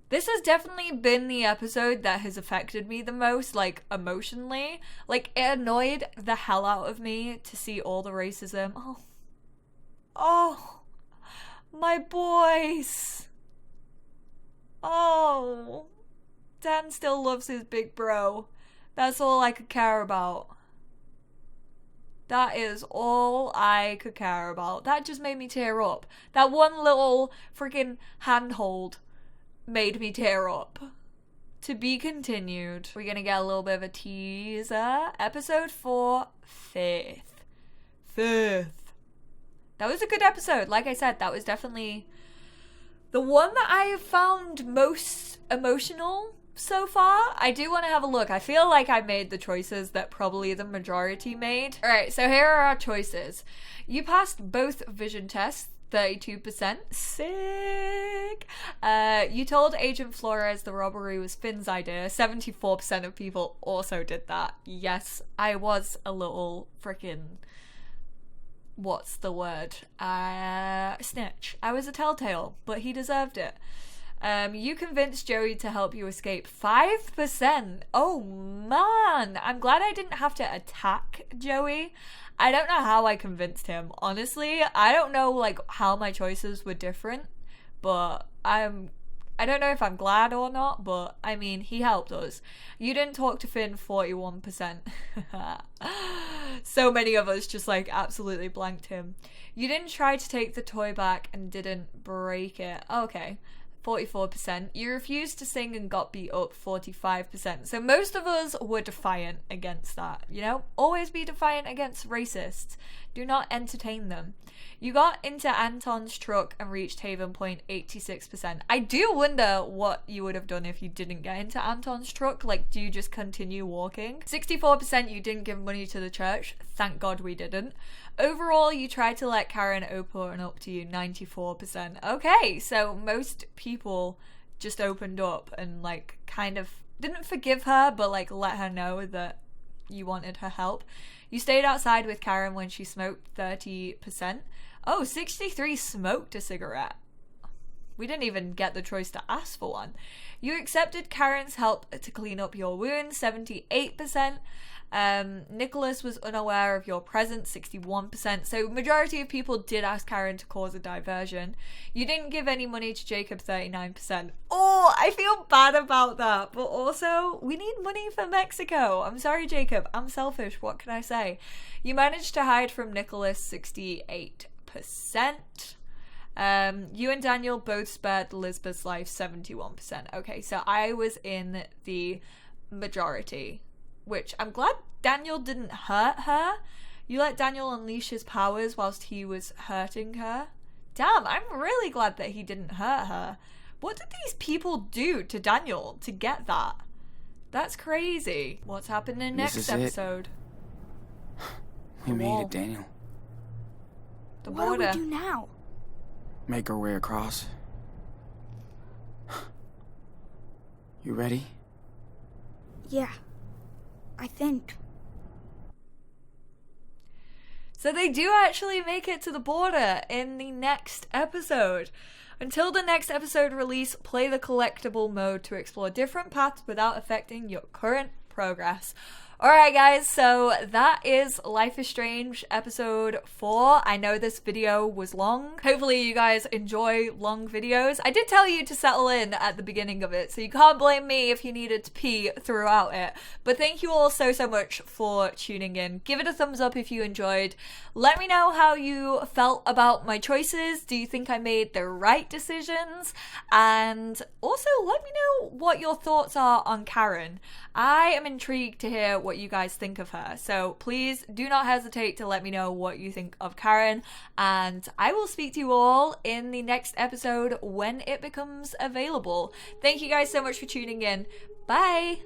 this has definitely been the episode that has affected me the most, like, emotionally. Like, it annoyed the hell out of me to see all the racism. Oh, my boys. Oh, Dan still loves his big bro. That's all I could care about. That is all I could care about. That just made me tear up. That one little freaking handhold made me tear up. To be continued. We're gonna get a little bit of a teaser. Episode 4, Faith. That was a good episode. Like I said, that was definitely the one that I found most emotional so far. I do want to have a look. I feel like I made the choices that probably the majority made. Alright, so here are our choices. You passed both vision tests, 32%. Sick! You told Agent Flores the robbery was Finn's idea. 74% of people also did that. Yes, I was a little freaking... what's the word? Snitch. I was a telltale, but he deserved it. You convinced Joey to help you escape. 5%. Oh man, I'm glad I didn't have to attack Joey. I don't know how I convinced him. Honestly, I don't know like how my choices were different, but I don't know if I'm glad or not, but I mean, he helped us. You didn't talk to Finn, 41%. So many of us just like absolutely blanked him. You didn't try to take the toy back and didn't break it. Okay. 44%. You refused to sing and got beat up, 45%. So most of us were defiant against that, you know? Always be defiant against racists. Do not entertain them. You got into Anton's truck and reached Haven Point, 86%. I do wonder what you would have done if you didn't get into Anton's truck. Like, do you just continue walking? 64% you didn't give money to the church. Thank God we didn't. Overall, you tried to let Karen open up to you, 94%. Okay, so most people just opened up and like kind of didn't forgive her, but like let her know that you wanted her help. You stayed outside with Karen when she smoked, 30%. Oh, 63 smoked a cigarette. We didn't even get the choice to ask for one. You accepted Karen's help to clean up your wounds, 78%. Nicholas was unaware of your presence, 61%. So majority of people did ask Karen to cause a diversion. You didn't give any money to Jacob, 39%. Oh, I feel bad about that. But also, we need money for Mexico. I'm sorry, Jacob. I'm selfish. What can I say? You managed to hide from Nicholas, 68%. You and Daniel both spared Lisbeth's life 71%. Okay, so I was in the majority, which I'm glad Daniel didn't hurt her. You let Daniel unleash his powers whilst he was hurting her. Damn, I'm really glad that he didn't hurt her. What did these people do to Daniel to get that? That's crazy. What's happening next episode? We made it, Daniel. The What border. do we do now? Make our way across. You ready? Yeah, I think. So they do actually make it to the border in the next episode. Until the next episode release, play the collectible mode to explore different paths without affecting your current progress. Alright guys, so that is Life is Strange episode 4. I know this video was long. Hopefully you guys enjoy long videos. I did tell you to settle in at the beginning of it, so you can't blame me if you needed to pee throughout it. But thank you all so much for tuning in. Give it a thumbs up if you enjoyed. Let me know how you felt about my choices. Do you think I made the right decisions? And also let me know what your thoughts are on Karen. I am intrigued to hear what you guys think of her. So please do not hesitate to let me know what you think of Karen, and I will speak to you all in the next episode when it becomes available. Thank you guys so much for tuning in. Bye!